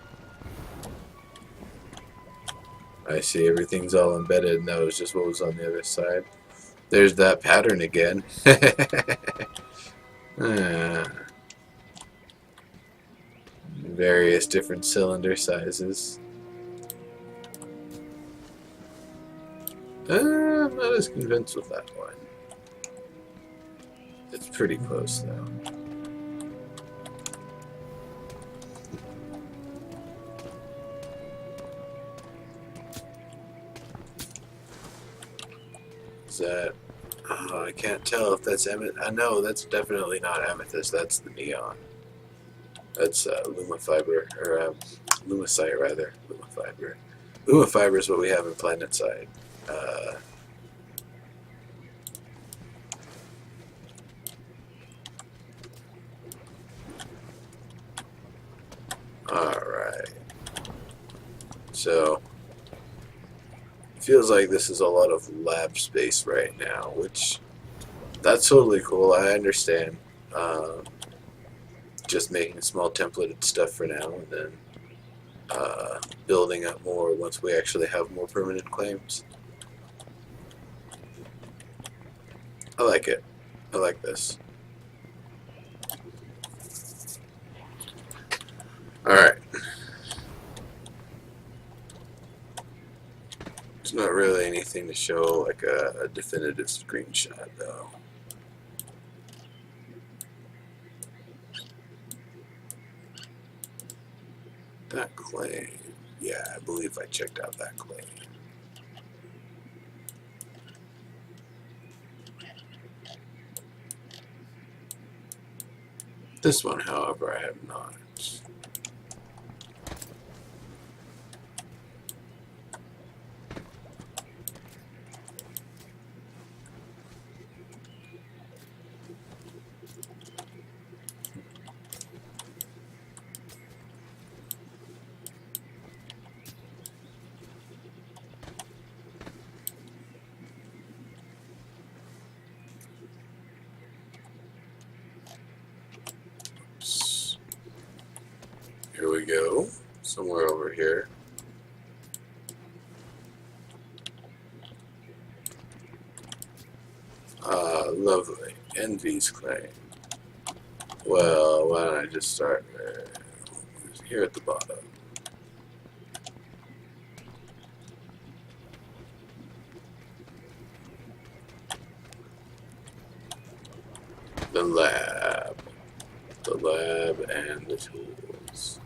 I see everything's all embedded, and that was just what was on the other side. There's that pattern again. Various different cylinder sizes. I'm not as convinced with that one. It's pretty close, though. Is that... Oh, I can't tell if that's amethyst. I know that's definitely not amethyst. That's the neon. That's lumifiber, or lumicite, rather. Lumifiber. Lumifiber is what we have in planetside. Alright. So, feels like this is a lot of lab space right now, which, that's totally cool. I understand. Just making small templated stuff for now, and then building up more once we actually have more permanent claims. I like it. I like this. Alright. There's not really anything to show like a definitive screenshot, though. That claim. Yeah, I believe I checked out that claim. This one, however, I have not. Here we go. Somewhere over here. Lovely. Envy's claim. Well, why don't I just start here at the bottom. The lab. The lab and the tools.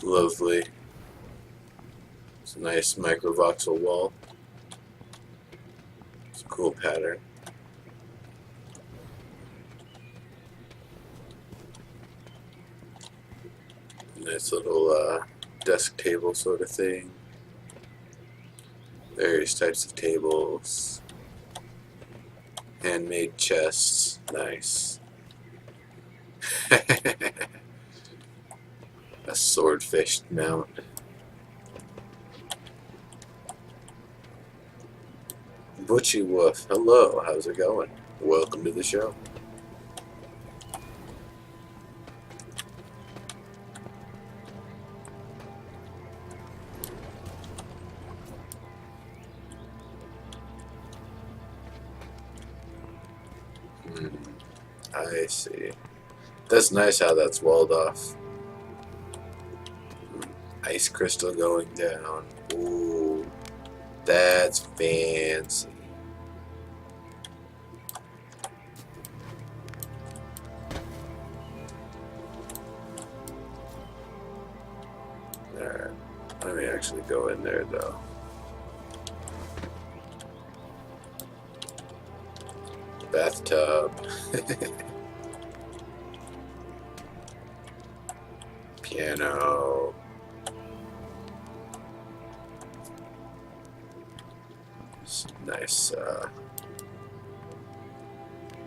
Lovely. It's a nice microvoxel wall. It's a cool pattern. Nice little desk table sort of thing. Various types of tables. Handmade chests. Nice. A swordfish mount. Butchie Woof. Hello, how's it going? Welcome to the show. I see. That's nice how that's walled off. Ice crystal going down. Ooh, that's fancy. Alright, let me actually go in there though. Bathtub. Piano. Nice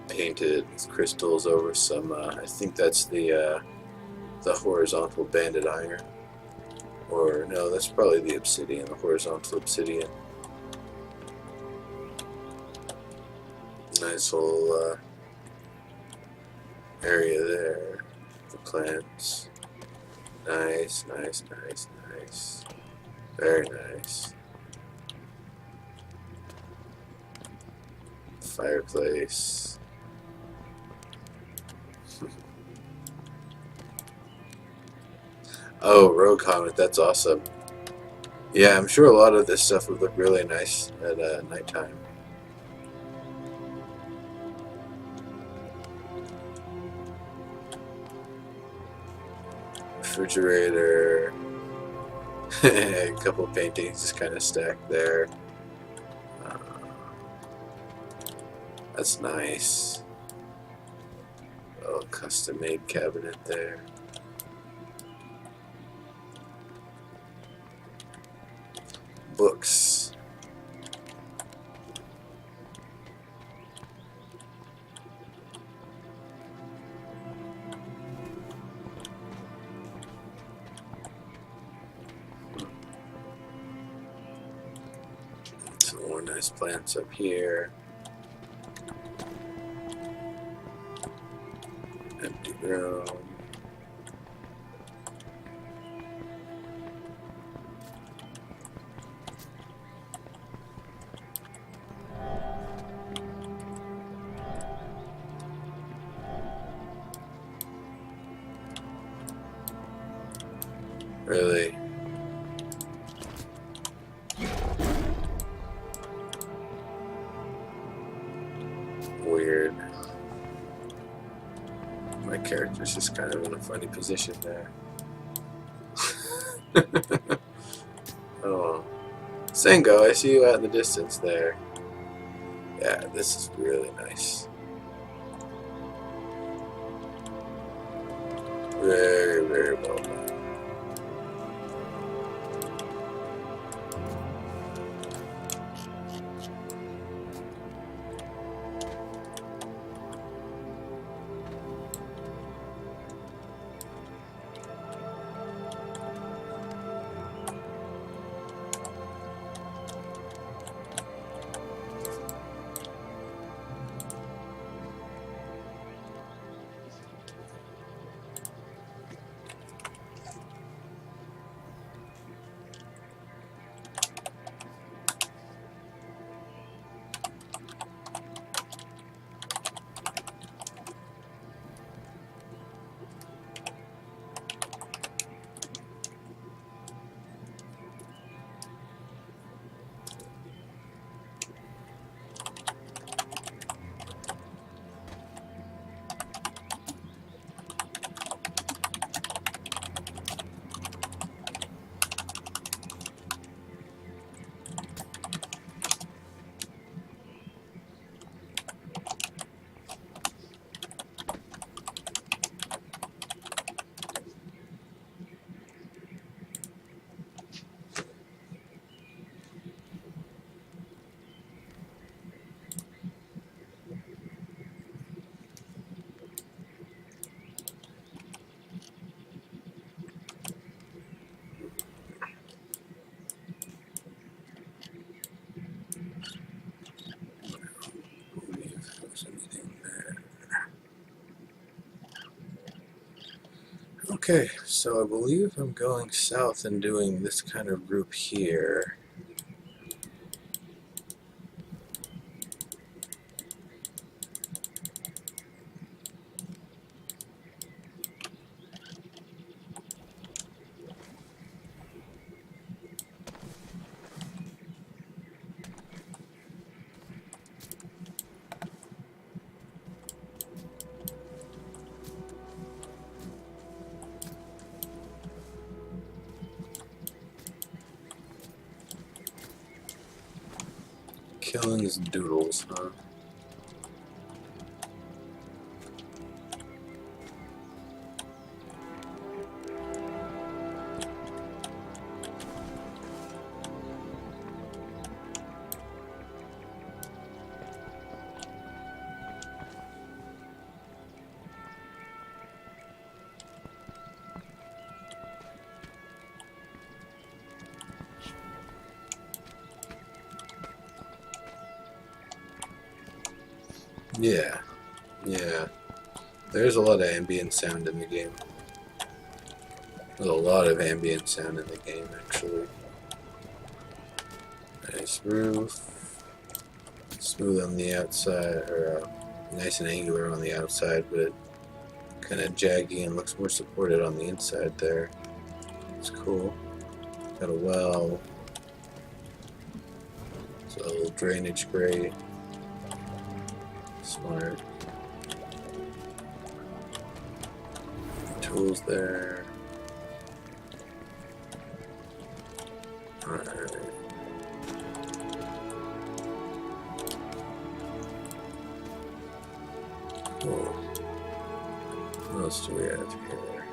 painted with crystals over some I think that's the horizontal banded iron, or no, that's probably the obsidian, the horizontal obsidian. Nice little area there for plants. Nice, nice, nice, nice. Very nice. Fireplace. Oh, road comet, that's awesome. Yeah, I'm sure a lot of this stuff would look really nice at nighttime. Refrigerator. A couple paintings just kind of stacked there. Uh, that's nice. Oh, custom-made cabinet there. Books. Some more nice plants up here. Empty room. Really? Weird. My character's just kind of in a funny position there. Oh. Sango, I see you out in the distance there. Yeah, this is really nice. Very, very well done. Okay, so I believe I'm going south and doing this kind of group here. Killen's Doodles, huh? Yeah, yeah. There's a lot of ambient sound in the game. There's a lot of ambient sound in the game, actually. Nice roof. Smooth on the outside, or nice and angular on the outside, but kind of jaggy and looks more supported on the inside there. It's cool. Got a well. So drainage grate. Smart. Tools there. Alright. Cool. What else do we have here?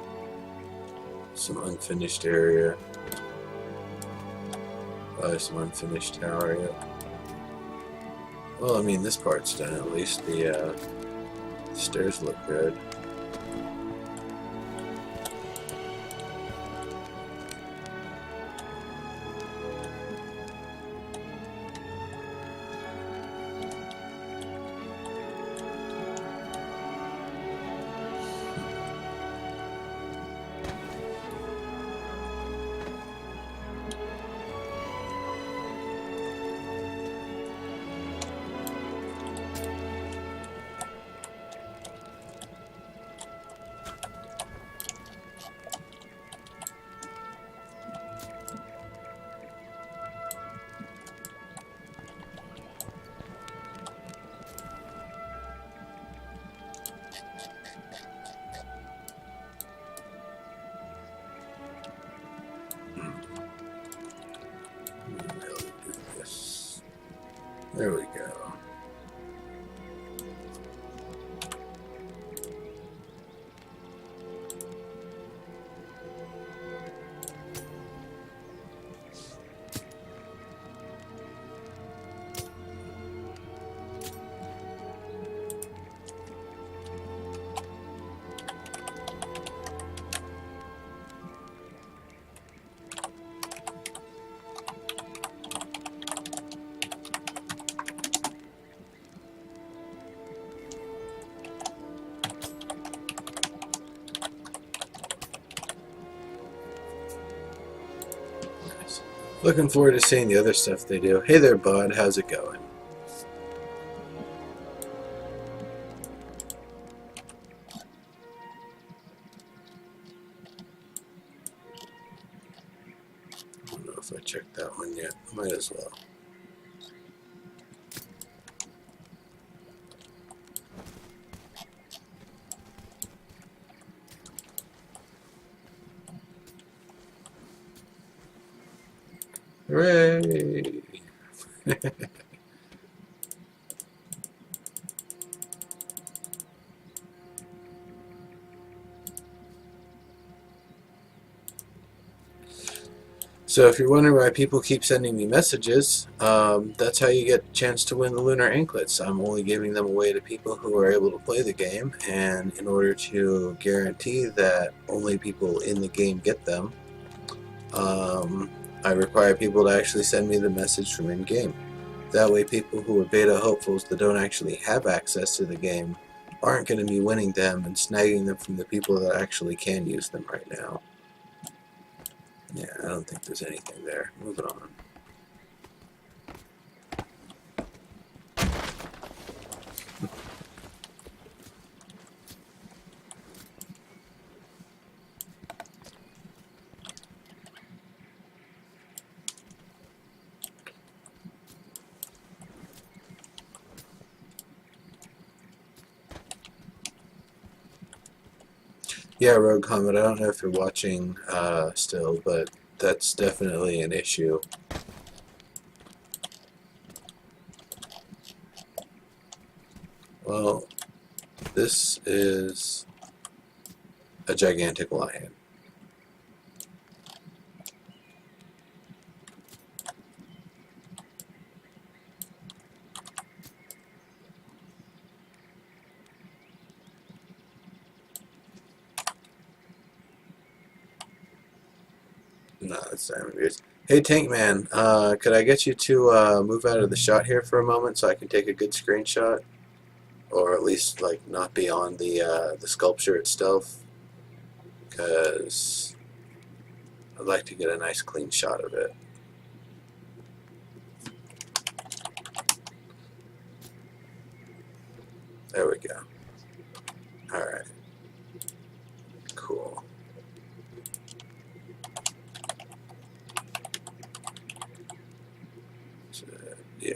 Some unfinished area. Some unfinished tower yet. Well, I mean, this part's done at least. The stairs look good. There we go. Looking forward to seeing the other stuff they do. Hey there, bud. How's it going? I don't know if I checked that one yet. Might as well. Hooray! So if you're wondering why people keep sending me messages, that's how you get a chance to win the lunar anklets. I'm only giving them away to people who are able to play the game, and in order to guarantee that only people in the game get them, I require people to actually send me the message from in-game. That way people who are beta hopefuls that don't actually have access to the game aren't going to be winning them and snagging them from the people that actually can use them right now. Yeah, I don't think there's anything there. Moving on. Yeah, Rogue Comet, I don't know if you're watching still, but that's definitely an issue. Well, this is a gigantic lion. No, that's not obvious. Hey, Tank Man, could I get you to move out of the shot here for a moment so I can take a good screenshot? Or at least, like, not be on the sculpture itself? Because I'd like to get a nice clean shot of it. There we go. Alright. Cool. So, yeah.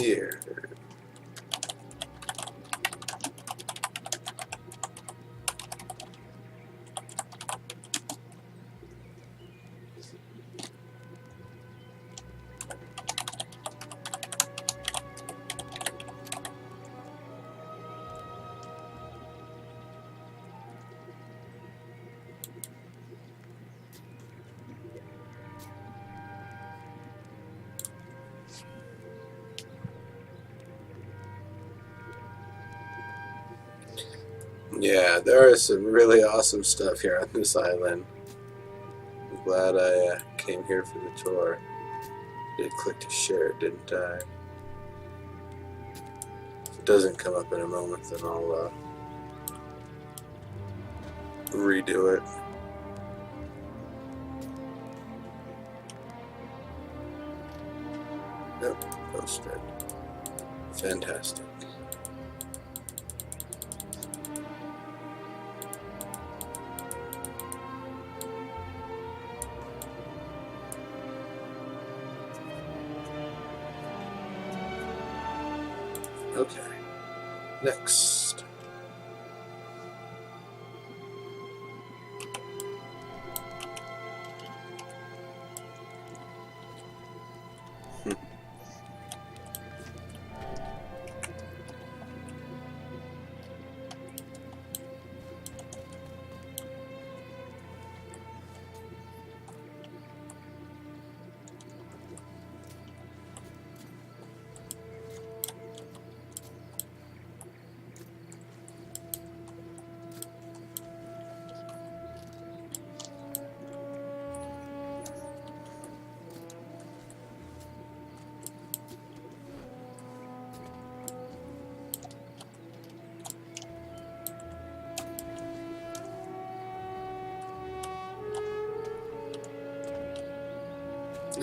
here. Yeah, there is some really awesome stuff here on this island. I'm glad I came here for the tour. Did click to share it, didn't I? If it doesn't come up in a moment, then I'll redo it. Yep, posted. Fantastic. Okay, next.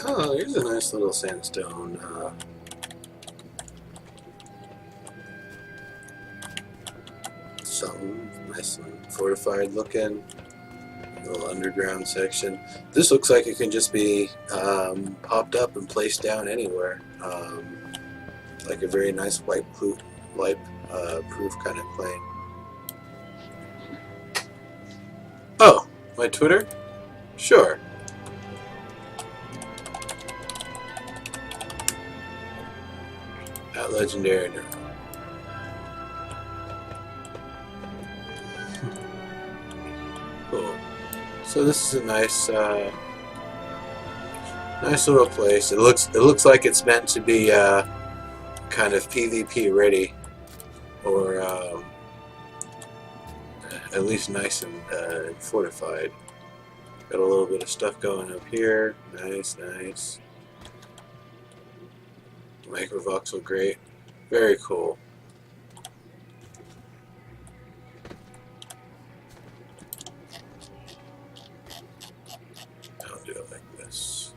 Oh, here's a nice little sandstone. Something nice and fortified looking. Little underground section. This looks like it can just be popped up and placed down anywhere. Like a very nice wipe-proof kind of plane. Oh, my Twitter? Sure. At Legendary Neuro. Cool. So this is a nice little place. It looks like it's meant to be kind of PvP ready, or at least nice and fortified. Got a little bit of stuff going up here. Nice, nice. Microvoxel grate. Very cool. I'll do it like this.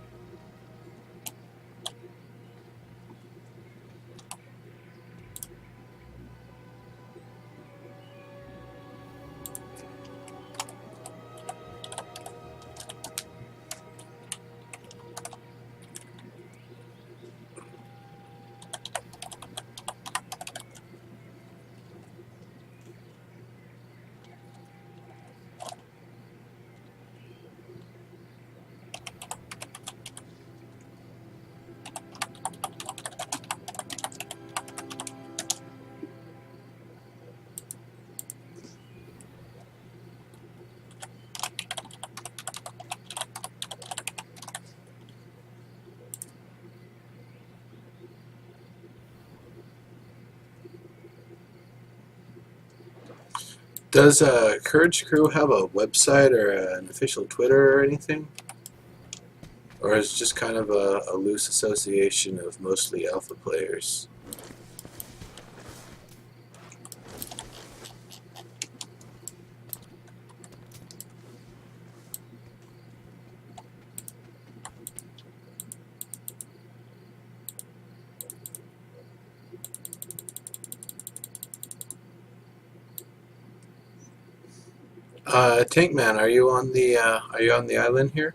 Does Courage Crew have a website or an official Twitter or anything? Or is it just kind of a loose association of mostly alpha players? Tankman, are you on the island here,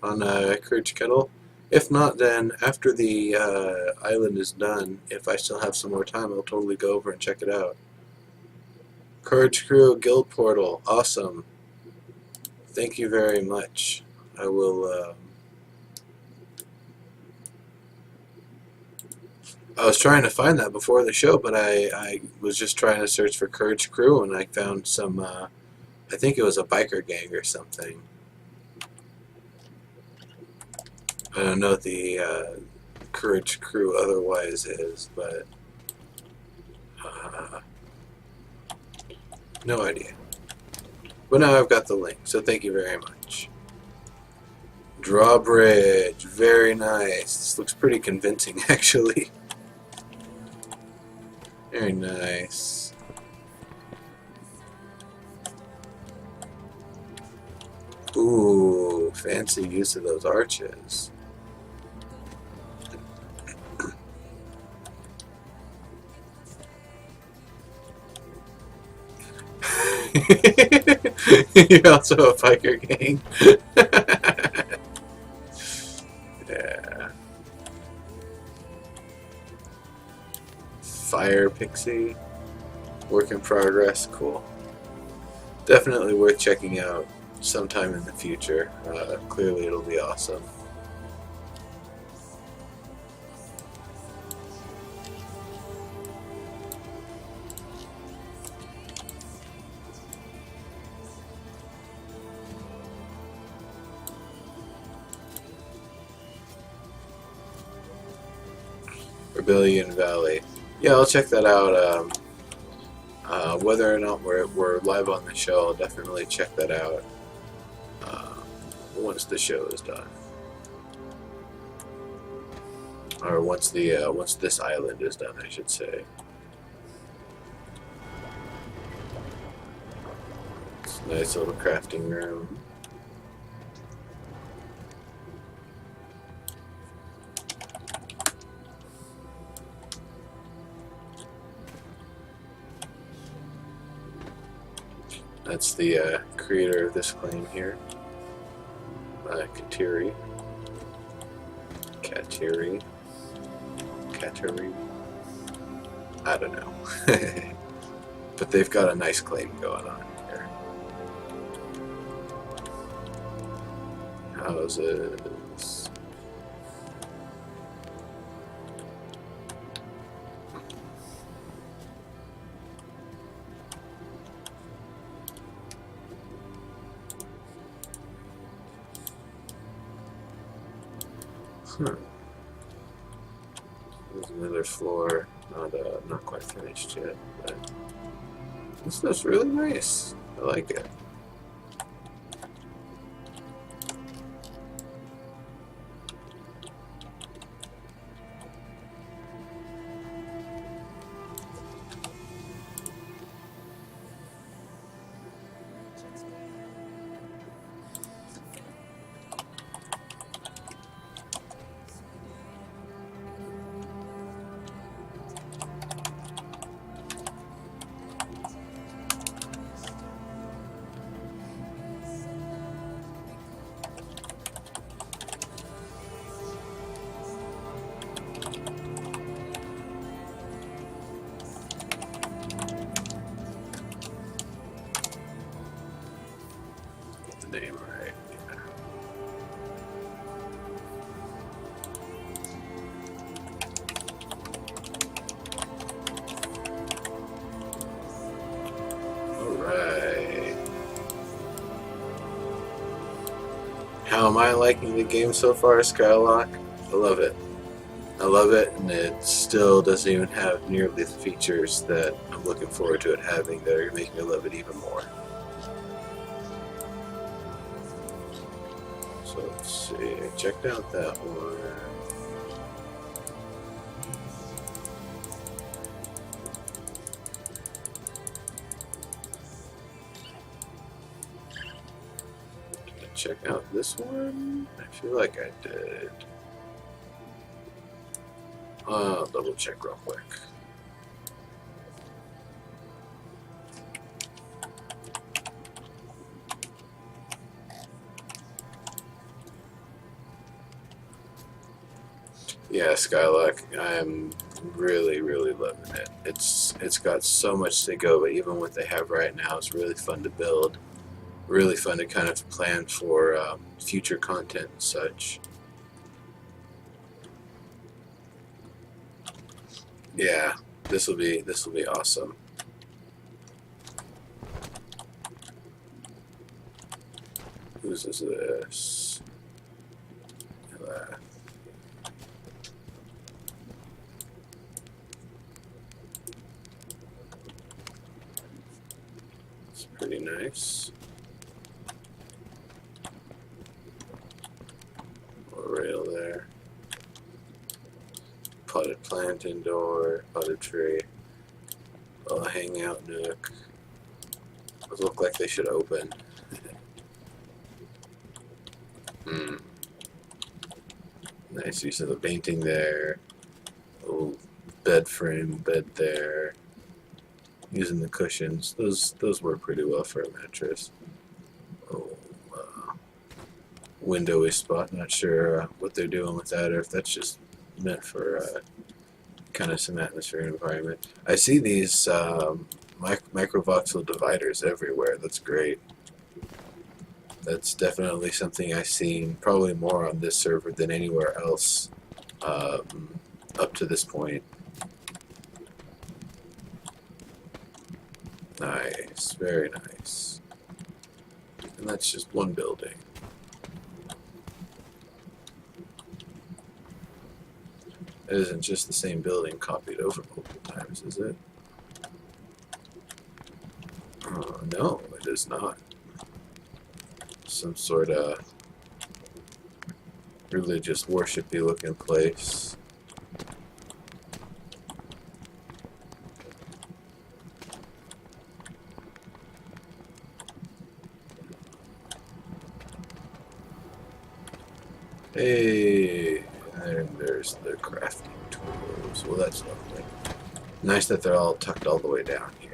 on Courage Kettle? If not, then after the island is done, if I still have some more time, I'll totally go over and check it out. Courage Crew Guild Portal. Awesome. Thank you very much. I will... I was trying to find that before the show, but I was just trying to search for Courage Crew, and I found some, I think it was a biker gang or something. I don't know what the Courage Crew otherwise is, but no idea. But now I've got the link, so thank you very much. Drawbridge, very nice. This looks pretty convincing, actually. Very nice. Ooh, fancy use of those arches. You're also a biker gang. Yeah. Fire Pixie. Work in progress. Cool. Definitely worth checking out sometime in the future. Clearly it'll be awesome. Rebellion Valley. Yeah, I'll check that out. Whether or not we're live on the show, I'll definitely check that out once the show is done, or once this island is done, I should say. It's a nice little crafting room. That's the creator of this claim here, Kateri. I don't know. But they've got a nice claim going on here. Houses. There's another floor, not quite finished yet, but this stuff's really nice. I like it. Name right. Yeah. All right. How am I liking the game so far, Skylock? I love it. I love it, and it still doesn't even have nearly the features that I'm looking forward to it having that are going to make me love it even more. So let's see, I checked out that one. Did I check out this one? I feel like I did. I'll double check real quick. Yeah, Skylock, I'm really, really loving it. It's got so much to go, but even what they have right now is really fun to build. Really fun to kind of plan for future content and such. Yeah, this will be awesome. Whose is this? It's pretty nice. More rail there. Potted plant indoor, potted tree. A hangout nook. Those look like they should open. Hmm. Nice use of the painting there. Oh, bed frame, bed there. Using the cushions. Those work pretty well for a mattress. Oh, windowy spot. Not sure what they're doing with that, or if that's just meant for kind of some atmosphere and environment. I see these microvoxel dividers everywhere. That's great. That's definitely something I've seen probably more on this server than anywhere else up to this point. Nice, very nice. And that's just one building. It isn't just the same building copied over multiple times, is it? No, it is not. Some sort of religious worshipy looking place. Hey, and there's the crafting tools. Well, that's lovely. Nice that they're all tucked all the way down here.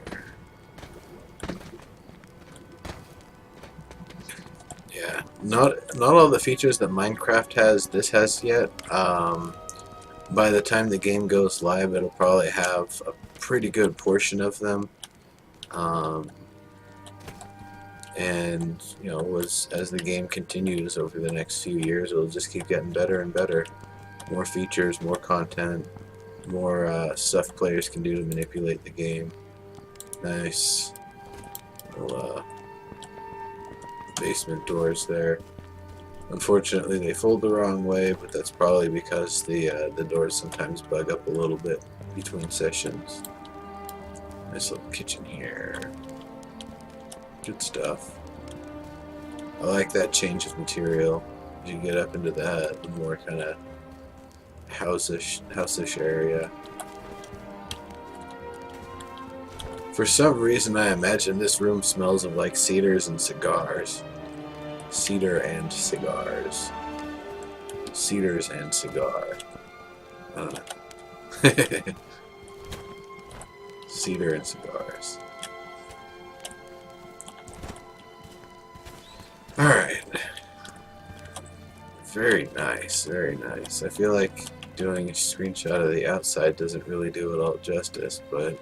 Yeah, not all the features that Minecraft has, this has yet. By the time the game goes live, it'll probably have a pretty good portion of them. And you know, as the game continues over the next few years, it'll just keep getting better and better. More features, more content, more stuff players can do to manipulate the game. Nice. Little basement doors there. Unfortunately, they fold the wrong way, but that's probably because the doors sometimes bug up a little bit between sessions. Nice little kitchen here. Good stuff. I like that change of material. As you get up into the more kind of house-ish area. For some reason, I imagine this room smells of like cedars and cigars. Cedar and cigars. Cedars and cigar. Cedar and cigars. Alright. Very nice, very nice. I feel like doing a screenshot of the outside doesn't really do it all justice, but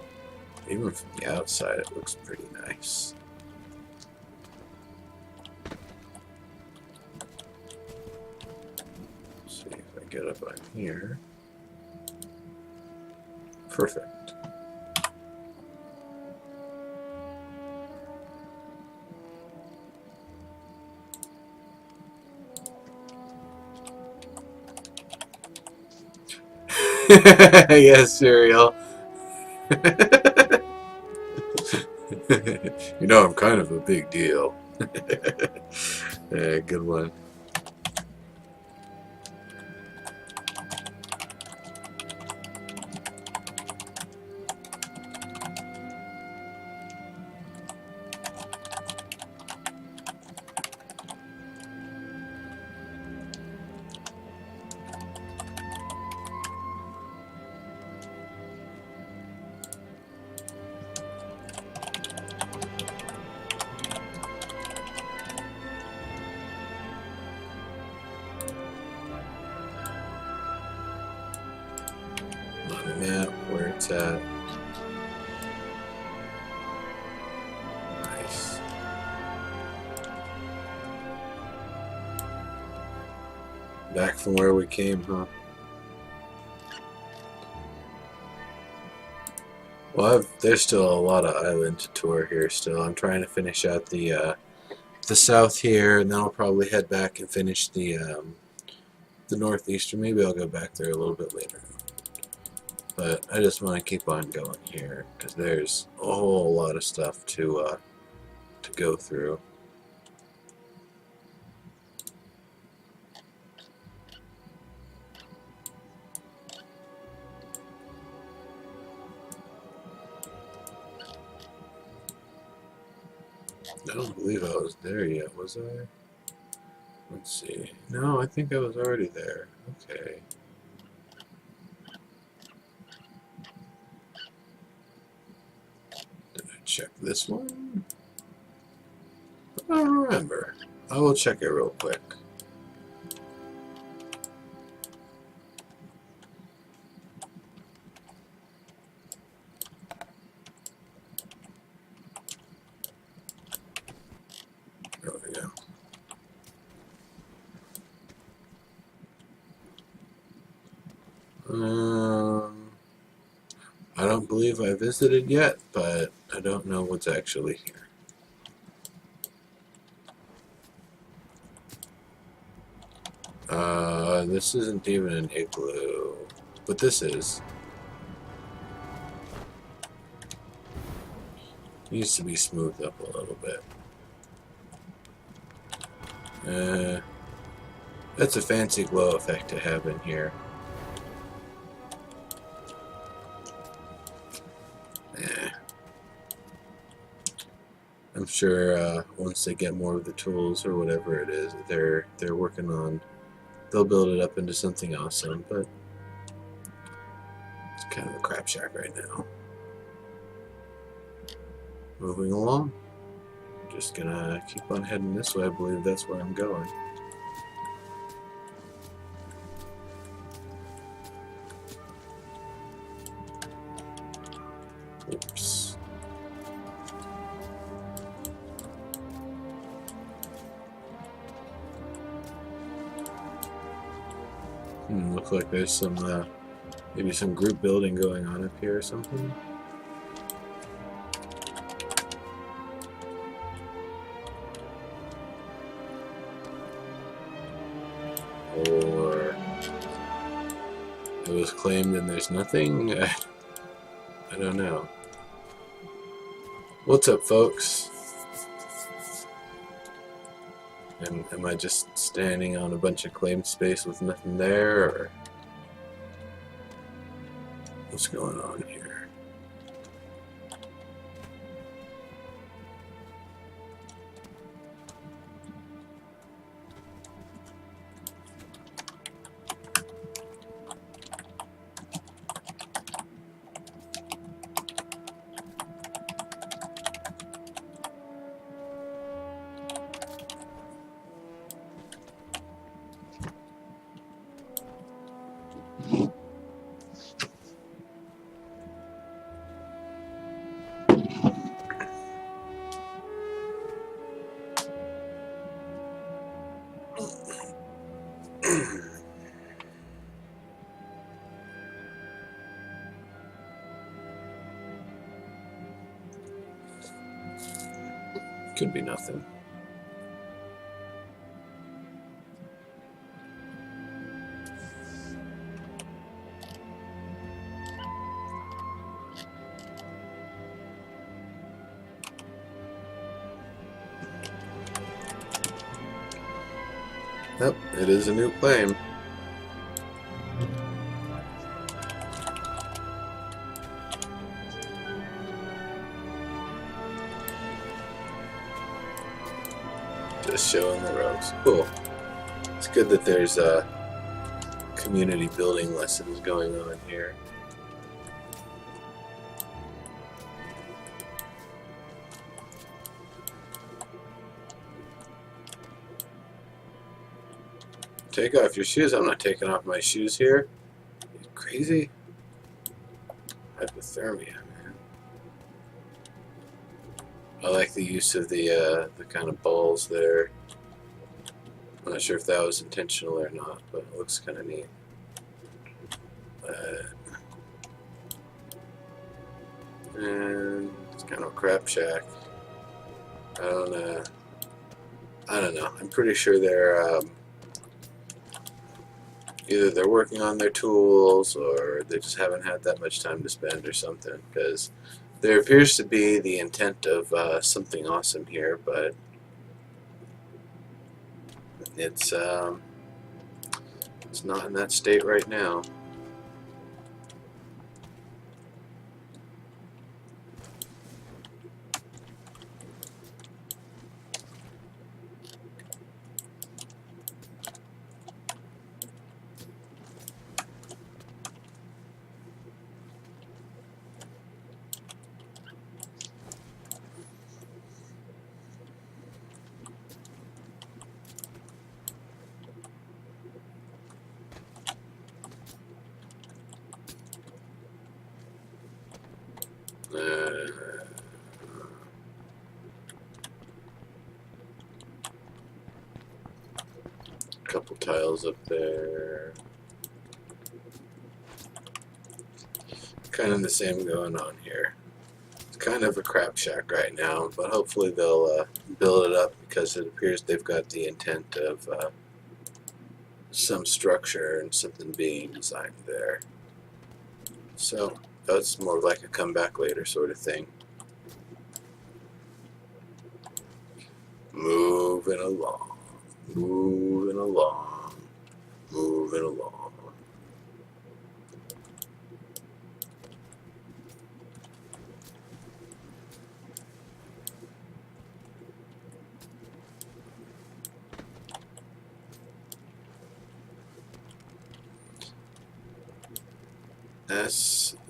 even from the outside it looks pretty nice. Let's see if I get up on here. Perfect. Yes, cereal. You know, I'm kind of a big deal. Good one. Back from where we came, huh? Well, there's still a lot of island to tour here still. I'm trying to finish out the south here, and then I'll probably head back and finish the northeast, or maybe I'll go back there a little bit later. But I just want to keep on going here, because there's a whole lot of stuff to go through. I don't believe I was there yet, was I? Let's see. No, I think I was already there. Okay. Did I check this one? I don't remember. I will check it real quick. There we go. I don't believe I visited yet, but I don't know what's actually here. This isn't even an igloo, but this is. Needs to be smoothed up a little bit. That's a fancy glow effect to have in here. I'm sure once they get more of the tools or whatever it is they're working on, they'll build it up into something awesome. But it's kind of a crap shack right now. Moving along. I'm just gonna keep on heading this way. I believe that's where I'm going. Oops. Looks like there's some, maybe some group building going on up here or something. Or it was claimed and there's nothing. I don't know. What's up, folks? Am I just standing on a bunch of claimed space with nothing there, or what's going on here? Could be nothing. Yep, it is a new claim. Just showing the ropes. Cool. It's good that there's community building lessons going on here. Take off your shoes. I'm not taking off my shoes here. Are you crazy? Hypothermia, man. I like the use of the kind of balls there. I'm not sure if that was intentional or not, but it looks kind of neat. And it's kind of a crap shack. I don't know. I'm pretty sure they're either they're working on their tools or they just haven't had that much time to spend or something. Because there appears to be the intent of something awesome here, but it's not in that state right now. Couple tiles up there. Kind of the same going on here. It's kind of a crap shack right now, but hopefully they'll build it up because it appears they've got the intent of some structure and something being designed there. So that's more like a come back later sort of thing. Moving along, moving along, moving along.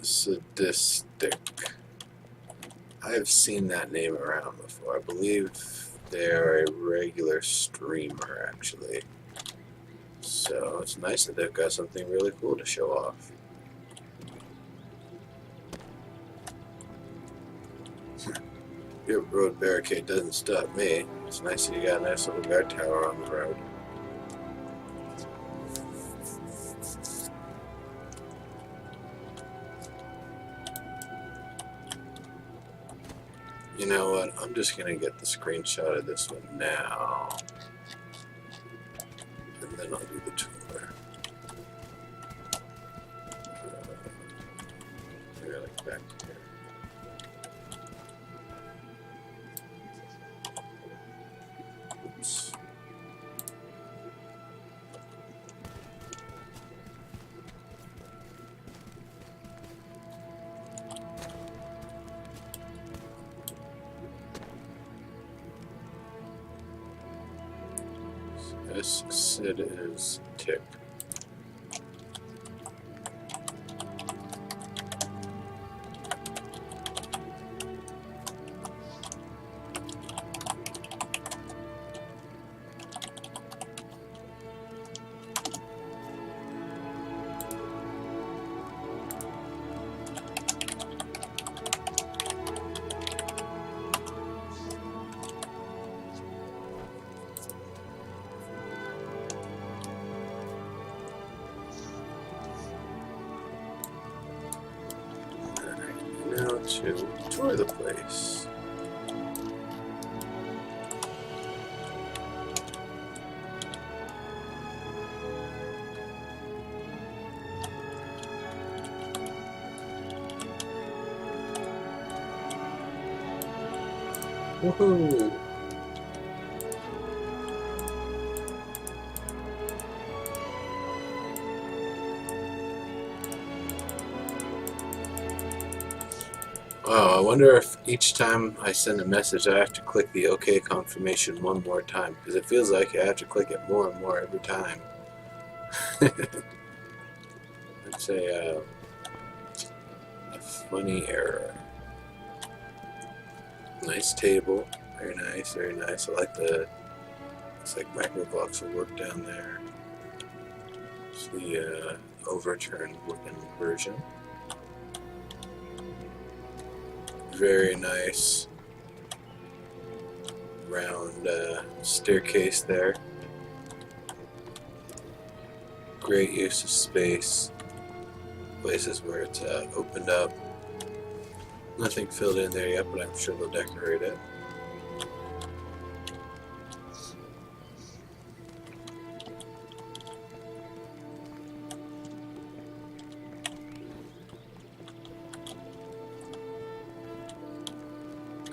Sadistic. I've seen that name around before. I believe they're a regular streamer, actually. So it's nice that they've got something really cool to show off. Your road barricade doesn't stop me. It's nice that you got a nice little guard tower on the road. You know what? I'm just going to get the screenshot of this one now. And then I'll do the tour. Maybe like back here. Oops. This Sid is tick. Now to tour the place. Woohoo! Oh, I wonder if each time I send a message I have to click the OK confirmation one more time, because it feels like I have to click it more and more every time. It's a funny error. Nice table, very nice, very nice. I like the, it's like microblocks will work down there. It's the overturned wooden version. Very nice round staircase there. great use of space. Places where it's opened up. Nothing filled in there yet, but I'm sure they'll decorate it.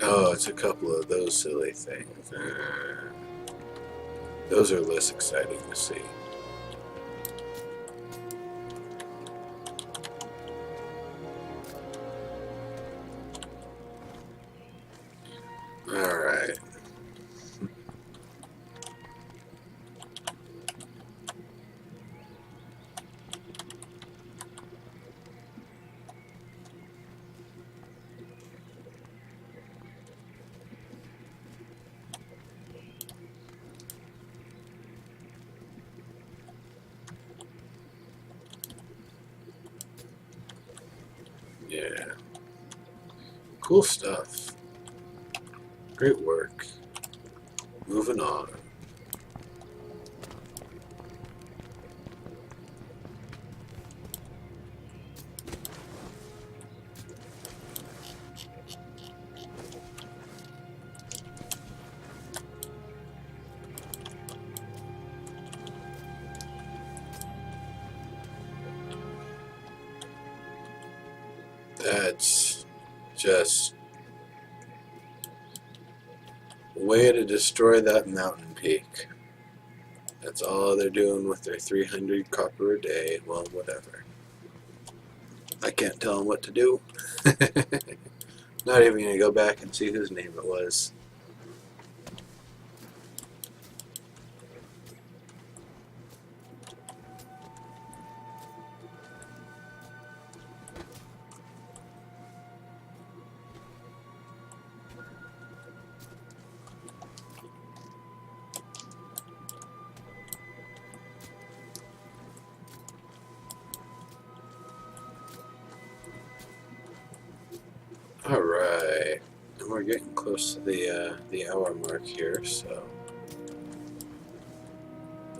Oh, it's a couple of those silly things. Those are less exciting to see. Alright. Yeah. Cool stuff. Great work. Moving on. That's just a way to destroy that mountain peak. That's all they're doing with their 300 copper a day. Well, whatever. I can't tell them what to do. Not even going to go back and see whose name it was. Alright, and we're getting close to the hour mark here, so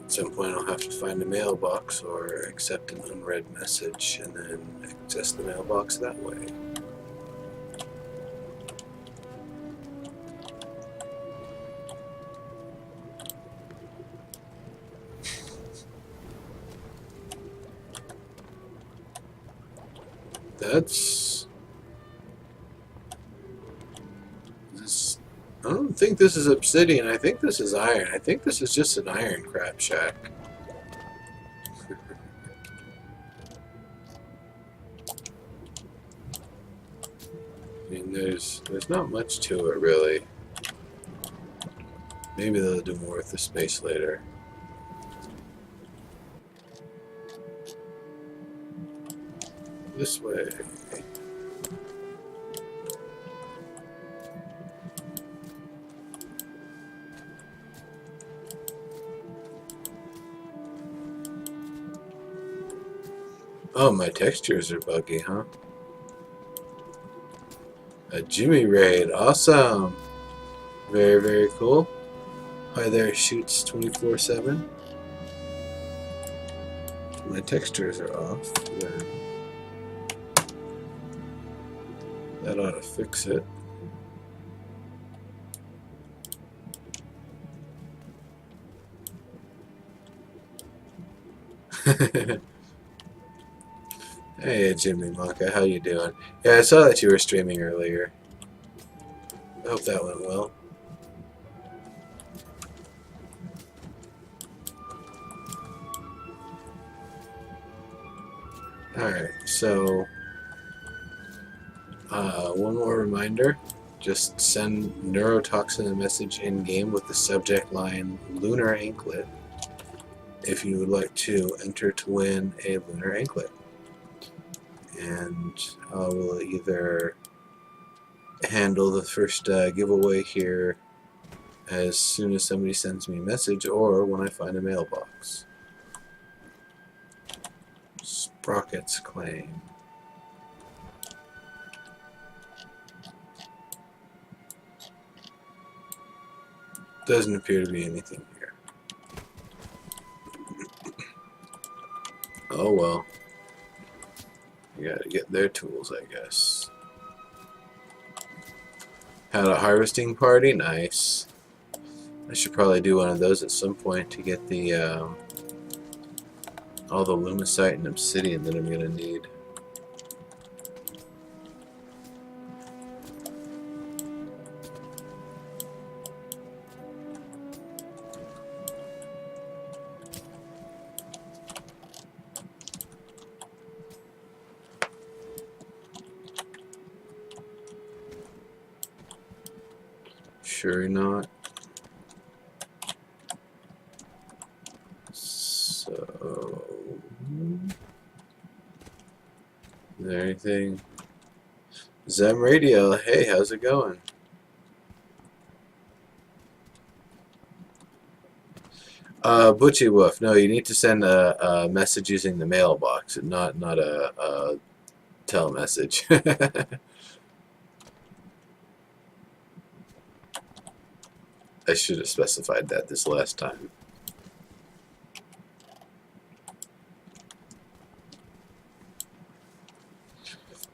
at some point I'll have to find a mailbox or accept an unread message and then access the mailbox that way. I don't think this is obsidian. I think this is iron. I think this is just an iron crap shack. I mean, there's not much to it really. Maybe they'll do more with the space later. This way. Oh, my textures are buggy, huh? A Jimmy raid. Awesome. Very, very cool. Hi there, shoots 24/7. My textures are off. That ought to fix it. Hey, Jimmy Maka, how you doing? Yeah, I saw that you were streaming earlier. I hope that went well. Alright, so one more reminder. Just send Neurotoxin a message in-game with the subject line Lunar Anklet if you would like to enter to win a Lunar Anklet. And I will either handle the first giveaway here as soon as somebody sends me a message or when I find a mailbox. Sprockets claim. Doesn't appear to be anything here. Oh well. You gotta get their tools, I guess. Had a harvesting party? Nice. I should probably do one of those at some point to get the all the lumicite and obsidian that I'm gonna need. Sure not. So, is there anything? Zem Radio, hey, how's it going? Butchie Woof, no, you need to send a message using the mailbox, not a telemessage. I should have specified that this last time.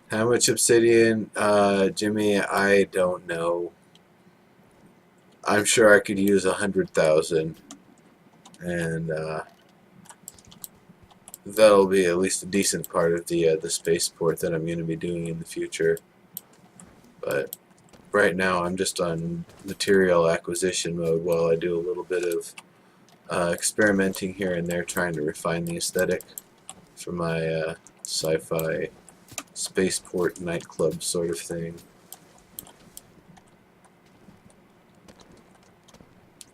How much obsidian, Jimmy? I don't know. I'm sure I could use 100,000, and that'll be at least a decent part of the spaceport that I'm going to be doing in the future. But right now, I'm just on material acquisition mode while I do a little bit of experimenting here and there, trying to refine the aesthetic for my sci-fi spaceport nightclub sort of thing.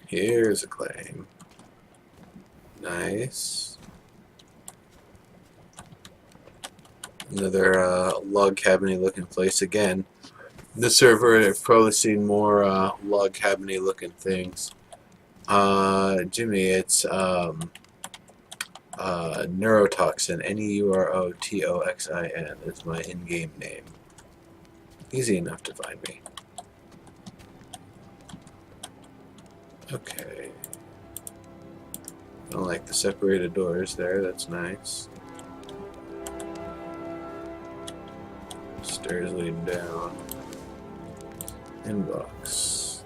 Here's a claim. Nice. Another log cabiny looking place again. The server, I've probably seen more log cabiny looking things. Jimmy, it's Neurotoxin, Neurotoxin is my in-game name. Easy enough to find me. Okay. I don't like the separated doors there, that's nice. Stairs leading down. Inbox.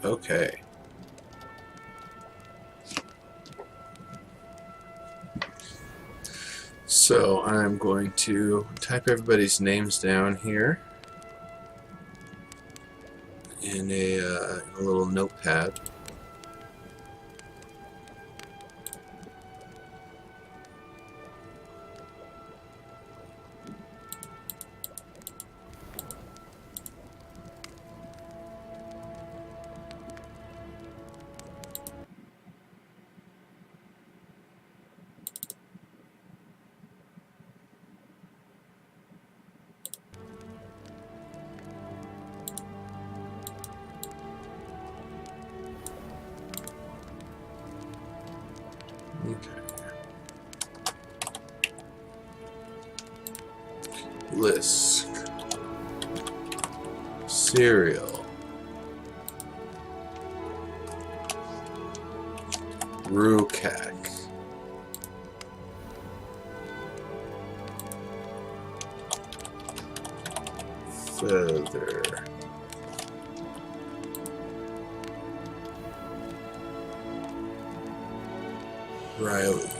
Okay. So I'm going to type everybody's names down here in a little notepad. Okay. Lisk. Cereal. Rukak. Feather. Riley.